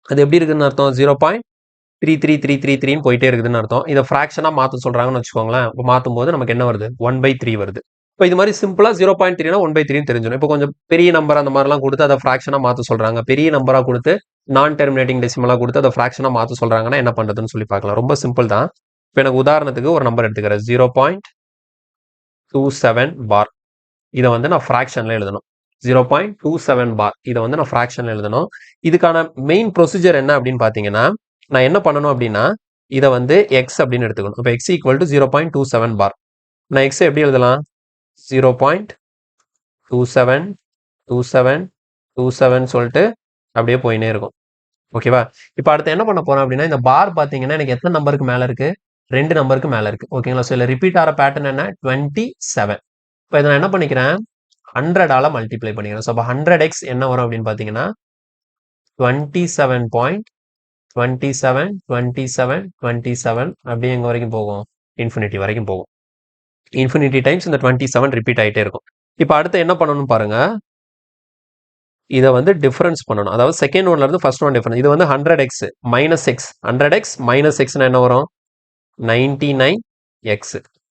அது எப்படி இருக்குன்னு அர்த்தம், 0.33333ன்னு போயிட்டே இருக்குதுன்னு அர்த்தம். இதை ஃப்ராக்ஷனாக மாற்ற சொல்றாங்கன்னு வச்சுக்கோங்களேன். இப்போ மாற்றும் போது நமக்கு என்ன வருது, 1/3 வருது. இப்போ இது மாதிரி சிம்பிளா 0.3னா 1/3ன்னு தெரிஞ்சிடும். இப்போ கொஞ்சம் பெரிய நம்பர் அந்த மாதிரிலாம் கொடுத்து அதை ஃப்ராக்ஷனாக மாற்ற சொல்றாங்க, பெரிய நம்பராக கொடுத்து நான் டெர்மினேட்டிங் டெசிமலாக கொடுத்து அதை ஃப்ராக்ஷனாக மாற்ற சொல்றாங்கன்னா என்ன பண்றதுன்னு சொல்லி பார்க்கலாம். ரொம்ப சிம்பிள் தான். இப்போ எனக்கு உதாரணத்துக்கு ஒரு நம்பர் எடுத்துக்கிறேன், 0.27 பார். இதை வந்து நான் ஃப்ராக்ஷன்ல எழுதணும். 0.27 பார் இதை வந்து நான் ஃப்ராக்ஷன்ல எழுதணும். இதுக்கான மெயின் ப்ரொசீஜர் என்ன அப்படின்னு பார்த்தீங்கன்னா, நான் என்ன பண்ணணும் அப்படின்னா, இதை வந்து எக்ஸ் அப்படின்னு எடுத்துக்கணும். இப்போ எக்ஸ் ஈக்குவல் டு 0.27 பார். நான் எக்ஸ் எப்படி எழுதலாம், 0.272727 சொல்லிட்டு அப்படியே போயினே இருக்கும். ஓகேவா? இப்போ அடுத்து என்ன பண்ண போறோம் அப்படின்னா, இந்த பார் பார்த்தீங்கன்னா எனக்கு எத்தனை நம்பருக்கு மேலே இருக்கு, 2 நம்பருக்கு மேலே இருக்கு. ஓகேங்களா? ஸோ இதில் ரிப்பீட் ஆகிற பேட்டர்ன் என்ன, 27. இப்போ இதை நான் என்ன பண்ணிக்கிறேன், 100ஆல மல்டிப்ளை பண்ணிக்கிறேன். ஸோ அப்போ 100x என்ன வரும் அப்படின்னு பார்த்தீங்கன்னா 27.272727 அப்படியே எங்க வரைக்கும் போகும், இன்ஃபினிட்டி வரைக்கும் போகும். இன்ஃபினிட்டி டைம்ஸ் இந்த 27 ரிப்பீட் ஆகிட்டே இருக்கும். இப்போ அடுத்து என்ன பண்ணணும் பாருங்க, இதை வந்து டிஃபரன்ஸ் பண்ணணும். அதாவது செகண்ட் ஒன்ல இருந்து ஃபர்ஸ்ட் ஒன் டிஃபரன்ஸ். இது வந்து 100x minus X, 100x minus எக்ஸ்னா என்ன வரும்? 99x.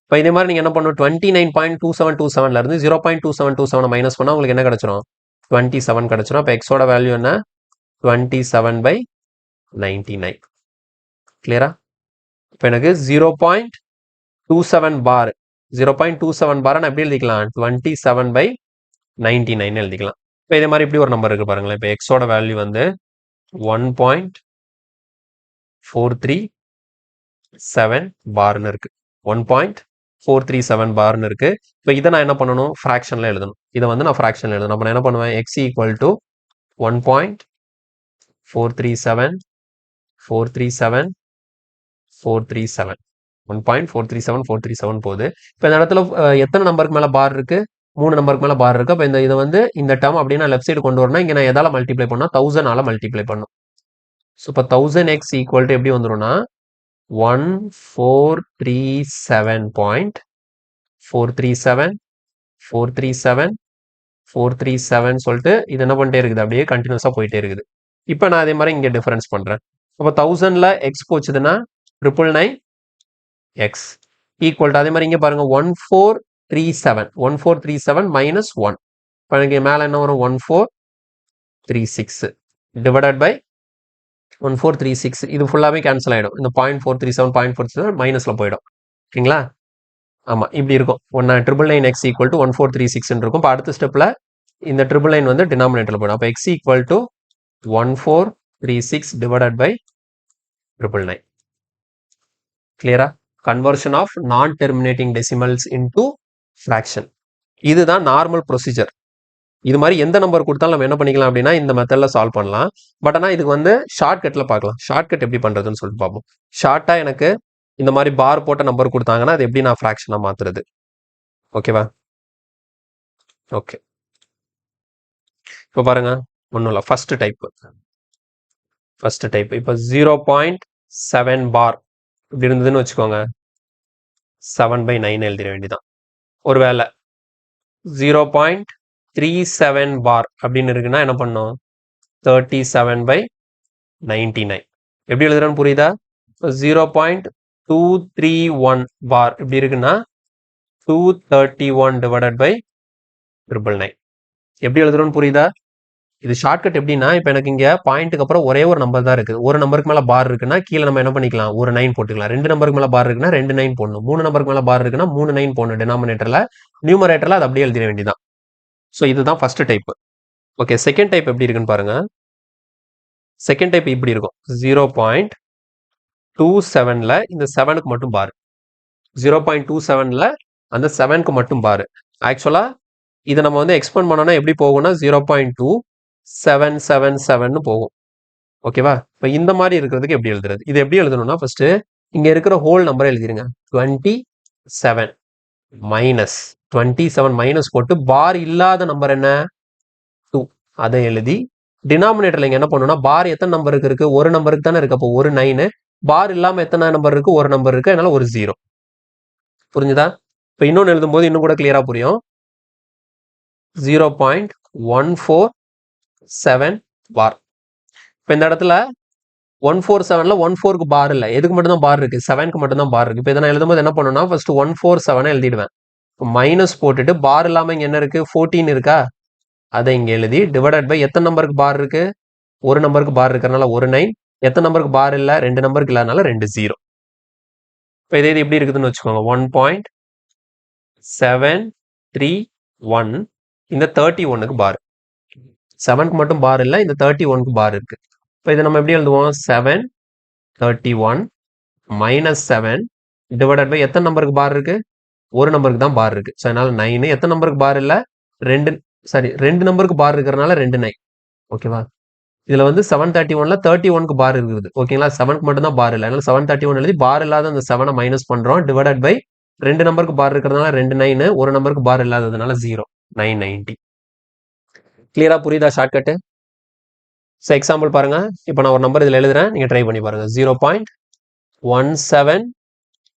இப்போ இதே மாதிரி நீங்கள் என்ன பண்ணணும், 29.2727ல இருந்து 0.2727 மைனஸ் பண்ணால் உங்களுக்கு என்ன கிடைச்சிரும்? 27 கிடைச்சிரும். அப்போ எக்ஸோட வேல்யூ என்ன? 27/99. கிளியரா? இப்போ எனக்கு 0.27 பார், 0.27 பார் நான் எப்படி எழுதிக்கலாம்? 27/99 எழுதிக்கலாம். இப்போ இதே மாதிரி இப்படி ஒரு நம்பர் இருக்கு பாருங்களேன். இப்போ எக்ஸோட வேல்யூ வந்து 1.437 பார்னு இருக்கு. 1.437 பார்னு இருக்கு. இப்போ இதை நான் என்ன பண்ணணும்? ஃப்ராக்ஷன்ல எழுதணும். இதை வந்து நான் ஃப்ராக்ஷன்ல எழுதணும். அப்போ நான் என்ன பண்ணுவேன்? எக்ஸ் ஈக்குவல் டு 1.437 437 437 1.437 போகுது. இப்போ இந்த இடத்துல எத்தனை நம்பருக்கு மேல பார் இருக்கு? 3 நம்பருக்கு மேல பார் இருக்கு. அப்போ இதை வந்து இந்த டேர்ம் அப்படின்னா லெஃப்ட் சைடு கொண்டு வரணும். இங்க நான் எதால மல்டிப்ளை பண்ணா 1000ஆல மல்டிப்ளை பண்ணும். ஸோ இப்போ 1000x ஈக்குவல் டு எப்படி வந்துரும்னா 1437.437 437 437 சொல்லிட்டு இது என்ன பண்ணிட்டே இருக்குது? அப்படியே கண்டினியூஸா போயிட்டே இருக்குது. இப்போ நான் அதே மாதிரி இங்க டிஃபரன்ஸ் பண்றேன். அப்போ 1000ல எக்ஸ் போச்சுதுன்னா 999x ஈக்குவல் டு அதே மாதிரி இங்க பாருங்க 1437 மைனஸ் 1. இப்போ எனக்கு மேல என்ன வரும்? 1436 டிவைடட் பை 1436. இது ஃபுல்லாவே கேன்சல் ஆயிடும். இந்த 0.437 0.437 மைனஸ்ல போயிடும். ஓகேங்களா? ஆமா, இப்படி இருக்கும். 999x ஈக்குவல் டு 1436 இருக்கும். இப்போ அடுத்த ஸ்டெப்ல இந்த 999 வந்து டினாமினேட்டர்ல போயிடும். அப்போ x equal to 1436 divided by 999. கிளியரா? Conversion of non terminating decimals into fraction. இதுதான் நார்மல் ப்ரொசீஜர். இது மாதிரி எந்த நம்பர் கொடுத்தாலும் நம்ம என்ன பண்ணிக்கலாம் அப்படின்னா இந்த மெத்தட்ல சால்வ் பண்ணலாம். பட் ஆனால் இதுக்கு வந்து ஷார்ட்கட்ல பார்க்கலாம். ஷார்ட்கட் எப்படி பண்றதுன்னு சொல்லிட்டு பார்ப்போம். ஷார்ட்டா எனக்கு இந்த மாதிரி பார் போட்ட நம்பர் கொடுத்தாங்கன்னா அது எப்படி நான் ஃப்ராக்ஷனா மாத்துறது? ஓகேவா? ஓகே, இப்போ பாருங்க, ஒன்றும் இல்லை. ஃபர்ஸ்ட் டைப் இப்போ 0.7 பார் இப்படி இருந்ததுன்னு வச்சுக்கோங்க, 7/9 எழுதிட வேண்டியதான். ஒருவேளை 0.37 பார் அப்படின்னு இருக்குன்னா என்ன பண்ணும்? 37/99. எப்படி எழுதுறேன்னு புரியுதா? 0.231 பார் இப்படி இருக்குன்னா 231 டிவைடட் பை 999. எப்படி எழுதுறோன்னு புரியுதா? இது ஷார்ட்கட் எப்படின்னா, இப்போ எனக்கு இங்க பாயிண்ட்டுக்கு அப்புறம் ஒரே ஒரு நம்பர் தான் இருக்குது. ஒரு நம்பருக்கு மேல பார் இருக்குன்னா கீழே நம்ம என்ன பண்ணிக்கலாம்? ஒரு 9 போட்டுக்கலாம். 2 நம்பருக்கு மேல பார் இருக்குன்னா 2 9 போடணும். 3 நம்பருக்கு மேல பார் இருக்குன்னா 3 9 போடணும். டினாமினேட்டர்ல, நியூமரேட்டர்ல அது அப்படியே எழுதிட வேண்டியதான். ஸோ இதுதான் first type. Okay, second type எப்படி இருக்குன்னு பாருங்க. செகண்ட் டைப் இப்படி இருக்கும். 0.27ல இந்த 7க்கு மட்டும் பார். 0.27ல அந்த 7க்கு மட்டும் பார். ஆக்சுவலா இதை நம்ம வந்து எக்ஸ்பெண்ட் பண்ணோம்னா எப்படி போகும்னா 0.2777 போகும். ஓகேவா? இப்போ இந்த மாதிரி இருக்கிறதுக்கு எப்படி எழுதுறது? இது எப்படி எழுதணும்னா ஃபர்ஸ்ட் இங்க இருக்கிற ஹோல் நம்பரை எழுதிருங்க. 27 மைனஸ் 27 மைனஸ் போட்டு பார் இல்லாத நம்பர் என்ன? 2. அதை எழுதி டினாமினேட்டர்ல இங்க என்ன பண்ணணும்னா பார் எத்தனை நம்பருக்கு இருக்கு? ஒரு நம்பருக்கு தானே இருக்கு. அப்போ ஒரு 9. பார் இல்லாம எத்தனை நம்பர் இருக்கு? ஒரு நம்பர் இருக்கு. அதனால ஒரு 0. புரிஞ்சுதா? இப்போ இன்னொன்னு எழுதும் போது இன்னும் கூட கிளியரா புரியும். 0.147 பார். இப்போ இந்த இடத்துல 147ல 14க்கு பார் இல்லை. எதுக்கு மட்டும் தான் பார் இருக்கு? 7க்கு மட்டும் தான் பார் இருக்கு. இப்போ இதை நான் எழுதும்போது என்ன பண்ணணும்னா ஃபர்ஸ்ட் 147 எழுதிடுவேன். மைனஸ் போட்டுட்டு பார் இல்லாம இங்க என்ன இருக்கு? 14 இருக்கா? அதை இங்க எழுதி டிவைடட் பை எத்தனை நம்பருக்கு பார் இருக்கு? ஒரு நம்பருக்கு பார் இருக்கிறதுனால ஒரு 9. எத்தனை நம்பருக்கு பார் இல்லை? 2 நம்பருக்கு இல்லாதனால 2 0. இப்போ இதே இது எப்படி இருக்குதுன்னு வச்சுக்கோங்க. 1.731 இந்த 31க்கு பார். 7க்கு மட்டும் பார் இல்லை, இந்த 31க்கு பார் இருக்கு. இப்போ இதை நம்ம எப்படி எழுதுவோம்? 731 மைனஸ் 7 டிவைடட் பை எத்தனை நம்பருக்கு பார் இருக்கு? ஒரு நம்பருக்கு தான் பார் இருக்கு. ஸோ அதனால 9. எத்தனை நம்பருக்கு பார் இல்லை? 2 நம்பருக்கு பார் இருக்கிறதுனால 2 9. ஓகேவா? இதுல வந்து 731ல 31க்கு பார் இருக்குது. ஓகேங்களா? 7க்கு மட்டும் தான் பார் இல்லை. அதனால 731 எழுதி பார் இல்லாத அந்த 7 மைனஸ் பண்றோம். டிவைடட் பை 2 நம்பருக்கு பார் இருக்கிறதுனால 2 9, ஒரு நம்பருக்கு பார் இல்லாததுனால 0. 990. கிளியரா புரியுதா ஷார்ட்கட்? ஸோ எக்ஸாம்பிள் பாருங்க. இப்போ நான் ஒரு நம்பர் இதில் எழுதுறேன், நீங்க ட்ரை பண்ணி பாருங்க. 0.17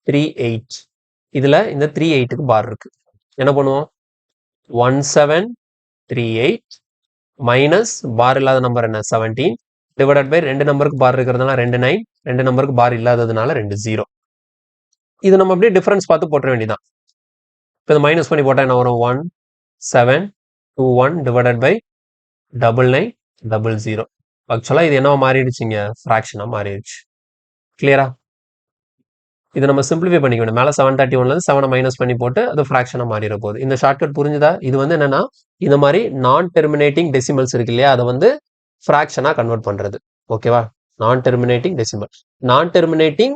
38. இதுல இந்த 38க்கு பார் இருக்கு. என்ன பண்ணுவோம்? 1738 மைனஸ் பார் இல்லாத நம்பர் என்ன 17 டிவைடட் பை ரெண்டு நம்பருக்கு பார் இருக்கிறதுனால 29, ரெண்டு நம்பருக்கு பார் இல்லாததுனால 20. இது நம்ம அப்படியே டிஃபரன்ஸ் பார்த்து போட்ட வேண்டியதான். இப்போ இதை மைனஸ் பண்ணி போட்டால் என்ன வரும்? 1721 டிவைடட் பை 9900. ஆக்சுவலாக இது என்னவா மாறிடுச்சுங்க? ஃப்ராக்ஷனாக மாறிடுச்சு. கிளியரா? இதை நம்ம சிம்பிளிஃபை பண்ணிக்க வேணும். மேலே 731லேருந்து 7 மைனஸ் பண்ணி போட்டு அது ஃப்ராக்ஷனாக மாறிட போகுது. இந்த ஷார்ட்கட் புரிஞ்சுதா? இது வந்து என்னன்னா இந்த மாதிரி நான் டெர்மினேட்டிங் டெசிமல்ஸ் இருக்கு இல்லையா, அதை வந்து ஃப்ராக்ஷனாக கன்வெர்ட் பண்ணுறது. ஓகேவா? நான் டெர்மினேட்டிங் டெசிமல். நான் டெர்மினேட்டிங்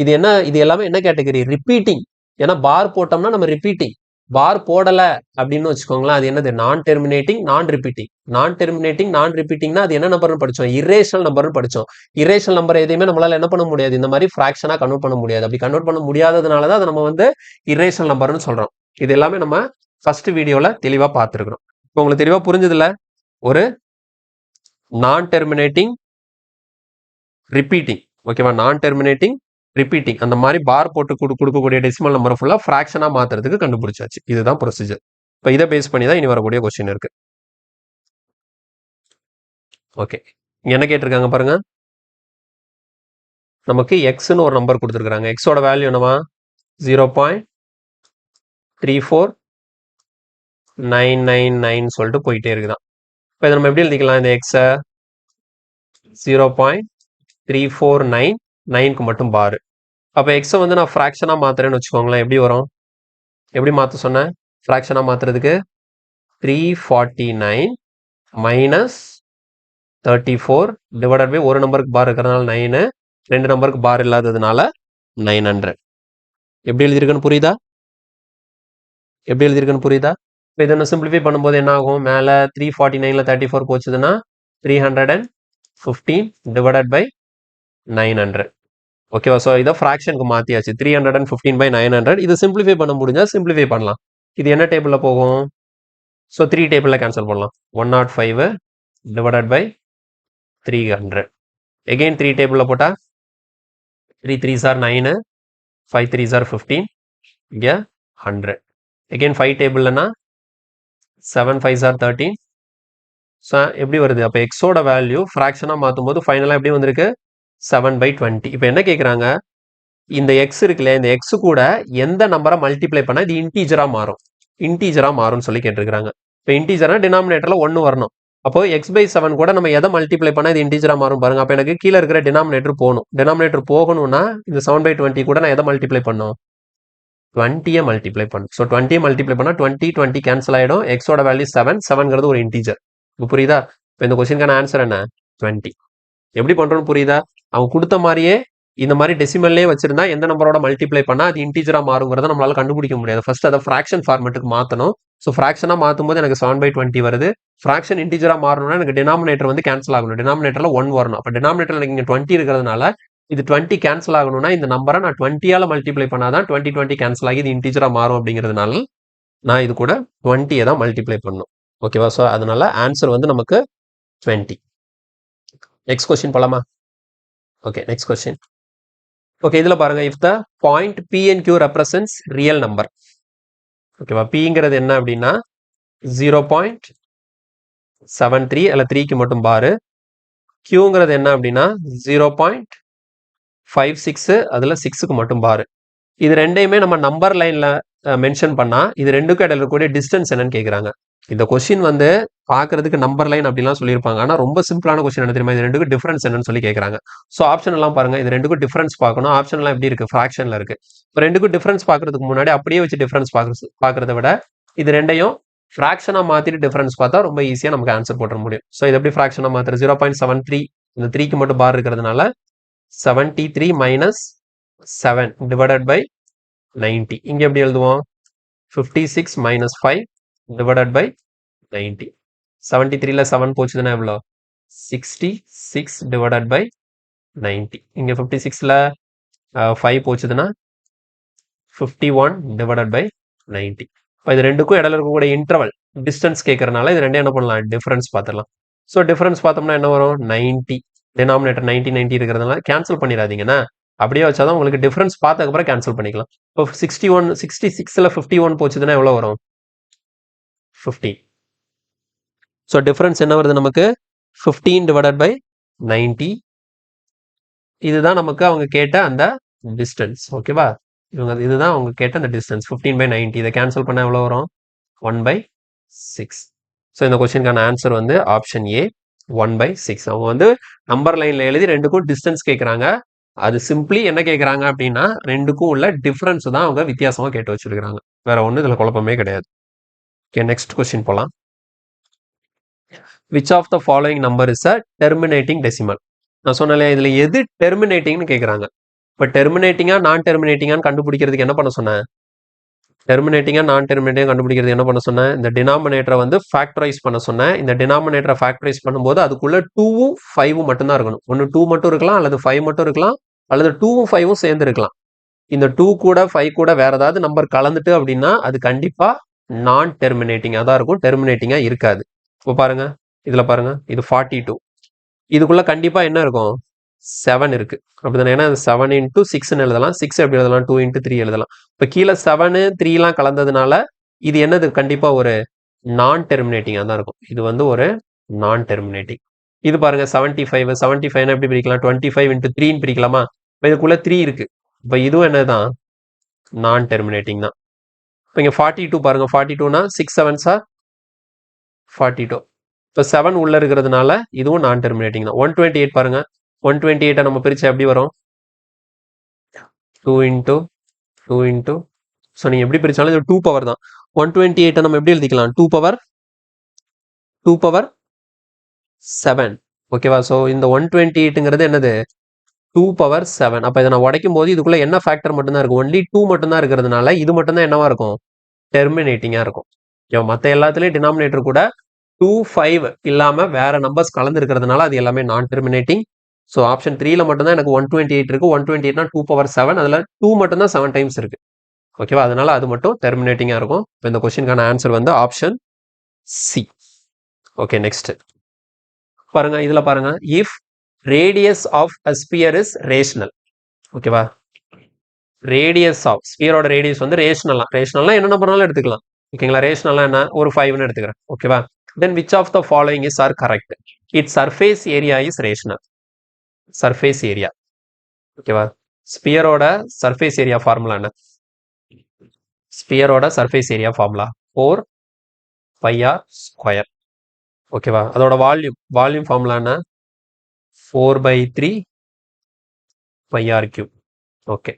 இது என்ன? இது எல்லாமே என்ன கேட்டகரி? ரிப்பீட்டிங். ஏன்னா பார் போட்டோம்னா நம்ம ரிப்பீட்டிங். பார் போடல அப்படின்னு வச்சுக்கோங்களேன், அது என்னது? நான் டெர்மினேட்டிங் நான் ரிப்பீட்டிங். நான் டெர்மினேட்டிங் நான் ரிப்பீட்டிங்னா அது என்ன நம்பர்னு படிச்சோம்? இரேஷனல் நம்பர்னு படிச்சோம். இரேஷனல் நம்பர் எதையுமே நம்மளால என்ன பண்ண முடியாது? இந்த மாதிரி ஃப்ராக்ஷனா கன்வெர்ட் பண்ண முடியாது. அப்படி கன்வெர்ட் பண்ண முடியாததுனால தான் அதை நம்ம வந்து இரேஷனல் நம்பர்னு சொல்றோம். இது எல்லாமே நம்ம ஃபர்ஸ்ட் வீடியோல தெளிவா பார்த்துருக்கிறோம். இப்போ உங்களுக்கு தெளிவா புரிஞ்சதுல? ஒரு நான் டெர்மினேட்டிங் ரிப்பீட்டிங். ஓகேவா? நான் டெர்மினேட்டிங் ரிப்பீட்டிங் அந்த மாதிரி பார் போட்டு கொடுக்கக்கூடிய டெசிமல் நம்பர் ஃபுல்லா ஃப்ராக்ஷனா மாத்துறதுக்கு கண்டுபிடிச்சாச்சு. இதுதான் ப்ரொசீஜர். இப்போ இதை பேஸ் பண்ணி தான் இனி வரக்கூடிய கொஸ்டின் இருக்கு. ஓகே, என்ன கேட்டிருக்காங்க பாருங்க. நமக்கு எக்ஸ்னு ஒரு நம்பர் கொடுத்துருக்காங்க. எக்ஸோட வேல்யூ என்னவா? 0.34999 சொல்லிட்டு போயிட்டே இருக்குதான். இப்போ இதை நம்ம எப்படி எழுதிக்கலாம்? இந்த எக்ஸை 0.3499க்கு மட்டும் பாரு. அப்போ எக்ஸை வந்து நான் ஃப்ராக்ஷனாக மாத்துறேன்னு வச்சுக்கோங்களேன். எப்படி வரும்? எப்படி மாற்ற சொன்னேன்? ஃப்ராக்ஷனாக மாற்றுறதுக்கு 349 மைனஸ் 34 டிவைடட் பை ஒரு நம்பருக்கு பார் இருக்கிறதுனால 9, ரெண்டு நம்பருக்கு பார் இல்லாததுனால 900. எப்படி எழுதியிருக்குன்னு புரியுதா? எப்படி எழுதியிருக்குன்னு புரியுதா? இப்போ இதை சிம்பிளிஃபை பண்ணும்போது என்ன ஆகும்? மேலே 349ல் 34 போச்சுதுன்னா 315 டிவைடட் பை 900. ஓகேவா? ஸோ இதை ஃப்ராக்ஷனுக்கு மாற்றியாச்சு. 315 பை 900. இது சிம்பிளிஃபை பண்ண முடிஞ்சா சிம்பிளிஃபை பண்ணலாம். இது என்ன டேபிளில் போகும்? ஸோ 3 டேபிளில் கேன்சல் பண்ணலாம். 105 டிவைடட் பை 300. எகெயின் 3 டேபிளில் போட்டால் 3 3s are 9, 5 3s are 15, இங்கே 100. Again 5 டேபிள்னா 7 5s are 13. ஸோ எப்படி வருது? அப்போ எக்ஸோட வேல்யூ ஃப்ராக்ஷனாக மாற்றும் போது ஃபைனலாக எப்படி வந்திருக்கு? 7/20. இப்போ என்ன கேட்குறாங்க? இந்த எக்ஸ் இருக்குல்ல, இந்த எக்ஸ் கூட எந்த நம்பரை மல்டிப்ளை பண்ணால் இது இன்டீஜராக மாறும்? இன்டீஜராக மாறும்னு சொல்லி கேட்டிருக்காங்க. இப்போ இன்டீஜர்னா டினாமினேட்டரில் 1 வரணும். அப்போ x/7 கூட நம்ம எதை மல்டிப்ளை பண்ணால் இது இன்டீஜராக மாறும் பாருங்க. அப்போ எனக்கு கீழே இருக்கிற டினாமினேட்டர் போகணும். டினாமினேட்டர் போகணும்னா இந்த 7/20 கூட நான் எதை மல்டிப்ளை பண்ணும்? 20 மல்டிப்ளை பண்ணும். ஸோ 20 மல்டிப்ளை பண்ணால் 20 கேன்சல் ஆகிடும். எக்ஸோட வேல்யூ 7, 7ங்கிறது ஒரு இன்டீஜர். இப்போ புரியுதா? இப்போ இந்த கொஸ்டினுக்கான ஆன்சர் என்ன? 20. எப்படி பண்றோம்னு புரியுதா? அவங்க கொடுத்த மாதிரியே இந்த மாதிரி டெசிமல்லே வச்சிருந்தா எந்த நம்பரோட மல்டிப்ளை பண்ணா அது இன்டீஜரா மாறுங்கிறத நம்மளால கண்டுபிடிக்க முடியாது. ஃபர்ஸ்ட் அதை ஃப்ராக்ஷன் ஃபார்மேட்டுக்கு மாற்றணும். ஸோ ஃப்ராக்ஷனா மாற்றும் போது எனக்கு 7/20 வருது. ஃப்ராக்ஷன் இன்டீஜரா மாறணும்னா எனக்கு டினாமினேட்டர் வந்து கேன்சல் ஆகணும். டினாமினேட்டர்ல 1 வரணும். அப்போ டினாமினேட்டர் எனக்கு இங்கே 20 இருக்கிறதுனால இது 20 கேன்சல் ஆகணும்னா இந்த நம்பரை நான் 20ஆல மல்டிப்ளை பண்ணாதான் 20 கேன்சல் ஆகி இது இன்டீஜரா மாறும். அப்படிங்கிறதுனால நான் இது கூட 20 தான் மல்டிப்ளை பண்ணணும். ஓகேவா? ஸோ அதனால ஆன்சர் வந்து நமக்கு 20. நெக்ஸ்ட் கொஸ்டின் போலாமா? Okay, next question. ஓகே, இதுல பாருங்க. If the point P and Q represents real number. ஓகேவா? Pங்கிறது என்ன அப்படின்னா 0.73 அல்ல 3க்கு மட்டும் பாரு. Qங்கிறது என்ன அப்படின்னா 0.56 அதுல 6க்கு மட்டும் பாரு. இது ரெண்டையுமே நம்ம நம்பர் லைன்ல மென்ஷன் பண்ணா இது ரெண்டுக்கும் இடையில இருக்கக்கூடிய டிஸ்டன்ஸ் என்னன்னு கேட்குறாங்க. இந்த கொஸ்டின் வந்து பார்க்கறதுக்கு நம்பர் லைன் அப்படிலாம் சொல்லியிருப்பாங்க. ஆனால் ரொம்ப சிம்பிளான கொஸ்டின் என்ன தெரியுமா? இது ரெண்டுக்கும் டிஃபரன்ஸ் என்னன்னு சொல்லி கேட்குறாங்க. ஸோ ஆப்ஷன் எல்லாம் பாருங்க. இது ரெண்டுக்கும் டிஃபரன்ஸ் பார்க்கணும். ஆப்ஷன் எல்லாம் எப்படி இருக்கு? ஃப்ராக்ஷன்ல இருக்கு. இப்போ ரெண்டுக்கும் டிஃபரன்ஸ் பார்க்கறதுக்கு முன்னாடி அப்படியே வச்சு டிஃபரன்ஸ் பார்க்கறத விட இது ரெண்டையும் ஃப்ராக்ஷனாக மாற்றிட்டு டிஃபரன்ஸ் பார்த்தா ரொம்ப ஈஸியாக நமக்கு ஆன்சர் போட முடியும். ஸோ இது எப்படி ஃப்ராக்ஷனாக மாற்றுறது? 0.73 இந்த 3க்கு மட்டும் பார் இருக்கிறதுனால 73 மைனஸ் 7 டிவைடட் பை 90. இங்கே எப்படி எழுதுவோம்? 56 மைனஸ் 5 டிவைடட் பை 90. 73ல 7 போச்சுதுன்னா எவ்வளோ? 66 டிவைடட் பை 90. இங்கே 56ல 5 போச்சுதுன்னா 51 டிவைடட் பை 90. இப்போ இது ரெண்டுக்கும் இடையில இருக்கக்கூடிய இன்டர்வல் டிஸ்டன்ஸ் கேட்கறதுனால இது ரெண்டும் என்ன பண்ணலாம்? டிஃபரன்ஸ் பார்த்துடலாம். ஸோ டிஃபரன்ஸ் பார்த்தோம்னா என்ன வரும்? 90. டினாமினேட்டர் 90 இருக்கிறதுனால கேன்சல் பண்ணிடாதீங்கன்னா அப்படியே வச்சாதான் உங்களுக்கு டிஃபரன்ஸ் பார்த்ததுக்கப்புறம் கேன்சல் பண்ணிக்கலாம். இப்போ 66ல் 51 போச்சுதுன்னா எவ்வளோ வரும்? 15. ஸோ டிஃபரன்ஸ் என்ன வருது நமக்கு? 15/90. இதுதான் நமக்கு அவங்க கேட்ட அந்த டிஸ்டன்ஸ். ஓகேவா? இதுதான் அவங்க கேட்ட அந்த டிஸ்டன்ஸ் 15/90. இதை கேன்சல் பண்ண எவ்வளோ வரும்? 1/6. ஸோ இந்த கொஸ்டினுக்கான ஆன்சர் வந்து ஆப்ஷன் ஏ 1/6. அவங்க வந்து நம்பர் லைன்ல எழுதி ரெண்டுக்கும் டிஸ்டன்ஸ் கேட்குறாங்க. அது சிம்பிளி என்ன கேட்குறாங்க அப்படின்னா ரெண்டுக்கும் உள்ள டிஃபரன்ஸ் தான் அவங்க வித்தியாசமா கேட்டு வச்சிருக்காங்க. வேற ஒன்றும் இதுல குழப்பமே கிடையாது. ஓகே, நெக்ஸ்ட் கொஸ்டின் போலாம். Which of the following number is a terminating decimal? நான் சொன்னேன் இதுல எது டெர்மினேட்டிங்னு கேட்குறாங்க. இப்போ டெர்மினேட்டிங்கா நான் டெர்மினேட்டிங்கான்னு கண்டுபிடிக்கிறதுக்கு என்ன பண்ண சொன்னேன்? டெர்மினேட்டிங்கா நான் டெர்மினேட்டிங் கண்டுபிடிக்கிறது என்ன பண்ண சொன்னேன்? இந்த டினாமினேட்டரை வந்து ஃபேக்டரைஸ் பண்ண சொன்னேன். இந்த டினாமினேட்டரை ஃபேக்டரைஸ் பண்ணும்போது அதுக்குள்ள 2ம் 5ம் மட்டும்தான் இருக்கணும். ஒன்று 2 மட்டும் இருக்கலாம், அல்லது 5 மட்டும் இருக்கலாம், அல்லது 2ம் 5ம் சேர்ந்து இருக்கலாம். இந்த 2 கூட 5 கூட வேற ஏதாவது நம்பர் கலந்துட்டு அப்படின்னா அது கண்டிப்பா நான் டெர்மினேட்டிங்கா தான் இருக்கும், டெர்மினேட்டிங்கா இருக்காது. இப்போ பாருங்க, இதுல பாருங்க, இது 42. இதுக்குள்ள கண்டிப்பா என்ன இருக்கும்? 7 இருக்கு. அப்படிதானே? ஏன்னா 7 × 6ன்னு எழுதலாம். 6 எப்படி எழுதலாம்? 2 × 3 எழுதலாம். இப்போ கீழே 7 3 கலந்ததுனால இது என்னது? கண்டிப்பா ஒரு நான் டெர்மினேட்டிங்கா தான் இருக்கும். இது வந்து ஒரு நான் டெர்மினேட்டிங். இது பாருங்க 75. 75 எப்படி பிரிக்கலாம்? 25 × 3ன்னு பிரிக்கலாமா? இப்போ இதுக்குள்ள 3 இருக்கு. இப்போ இதுவும் என்னதான்? நான் டெர்மினேட்டிங் தான். இப்போ இங்க 42 பாருங்க. 42னா 6 7s 42. இப்போ 7 உள்ள இருக்கிறதுனால இதுவும் நான் டெர்மினேட்டிங் தான். 128 பாருங்க. 128 நம்ம பிரிச்சா எப்படி வரும்? 2 × 2 × ஸோ நீங்க எப்படி பிரிச்சாலும் இது 2 பவர் தான். 128 நம்ம எப்படி எழுதிக்கலாம்? 2 பவர் 7. ஓகேவா? ஸோ இந்த 128ங்கிறது என்னது? 2 பவர் 7. அப்போ இதை நான் உடைக்கும் போது இதுக்குள்ள என்ன ஃபேக்டர் மட்டும்தான் இருக்கும்? ஒன்லி 2 மட்டும்தான் இருக்கிறதுனால இது மட்டும்தான் என்னவா இருக்கும்? டெர்மினேட்டிங்கா இருக்கும். மற்ற எல்லாத்துலயும் டினாமினேட்டர் கூட 2 5 இல்லாம வேற நம்பர்ஸ் கலந்து இருக்கிறதுனால அது எல்லாமே நான் டெர்மினேட்டிங். ஸோ ஆப்ஷன் 3ல மட்டும்தான் எனக்கு 128 இருக்கு. 128னா 2 பவர் 7. அதுல 2 மட்டும்தான் 7 டைம்ஸ் இருக்கு. ஓகேவா? அதனால அது மட்டும் டெர்மினேட்டிங்கா இருக்கும். இப்போ இந்த கொஸ்டினுக்கான ஆன்சர் வந்து ஆப்ஷன் சி. ஓகே, நெக்ஸ்ட் பாருங்க. இதுல பாருங்க, if radius of a sphere is rational. ஓகேவா? ரேடியஸ் ஆஃப் ஸ்பியரோட ரேடியஸ் வந்து ரேஷனல்னா என்ன நம்பர்னாலும் எடுத்துக்கலாம். ஓகேங்களா? ரேஷனல்னா என்ன? ஒரு 5ன்னு எடுத்துக்கிறேன். ஓகேவா? Then which of the following is are correct? It's surface area is rational. Surface area. ஓகேவா? ஸ்பியரோட சர்ஃபேஸ் ஏரியா ஃபார்முலா என்ன? ஸ்பியரோட சர்ஃபேஸ் ஏரியா ஃபார்முலா 4πr². ஓகேவா? அதோட வால்யூம் ஃபார்முலா என்ன? 4/3πr³. ஓகே.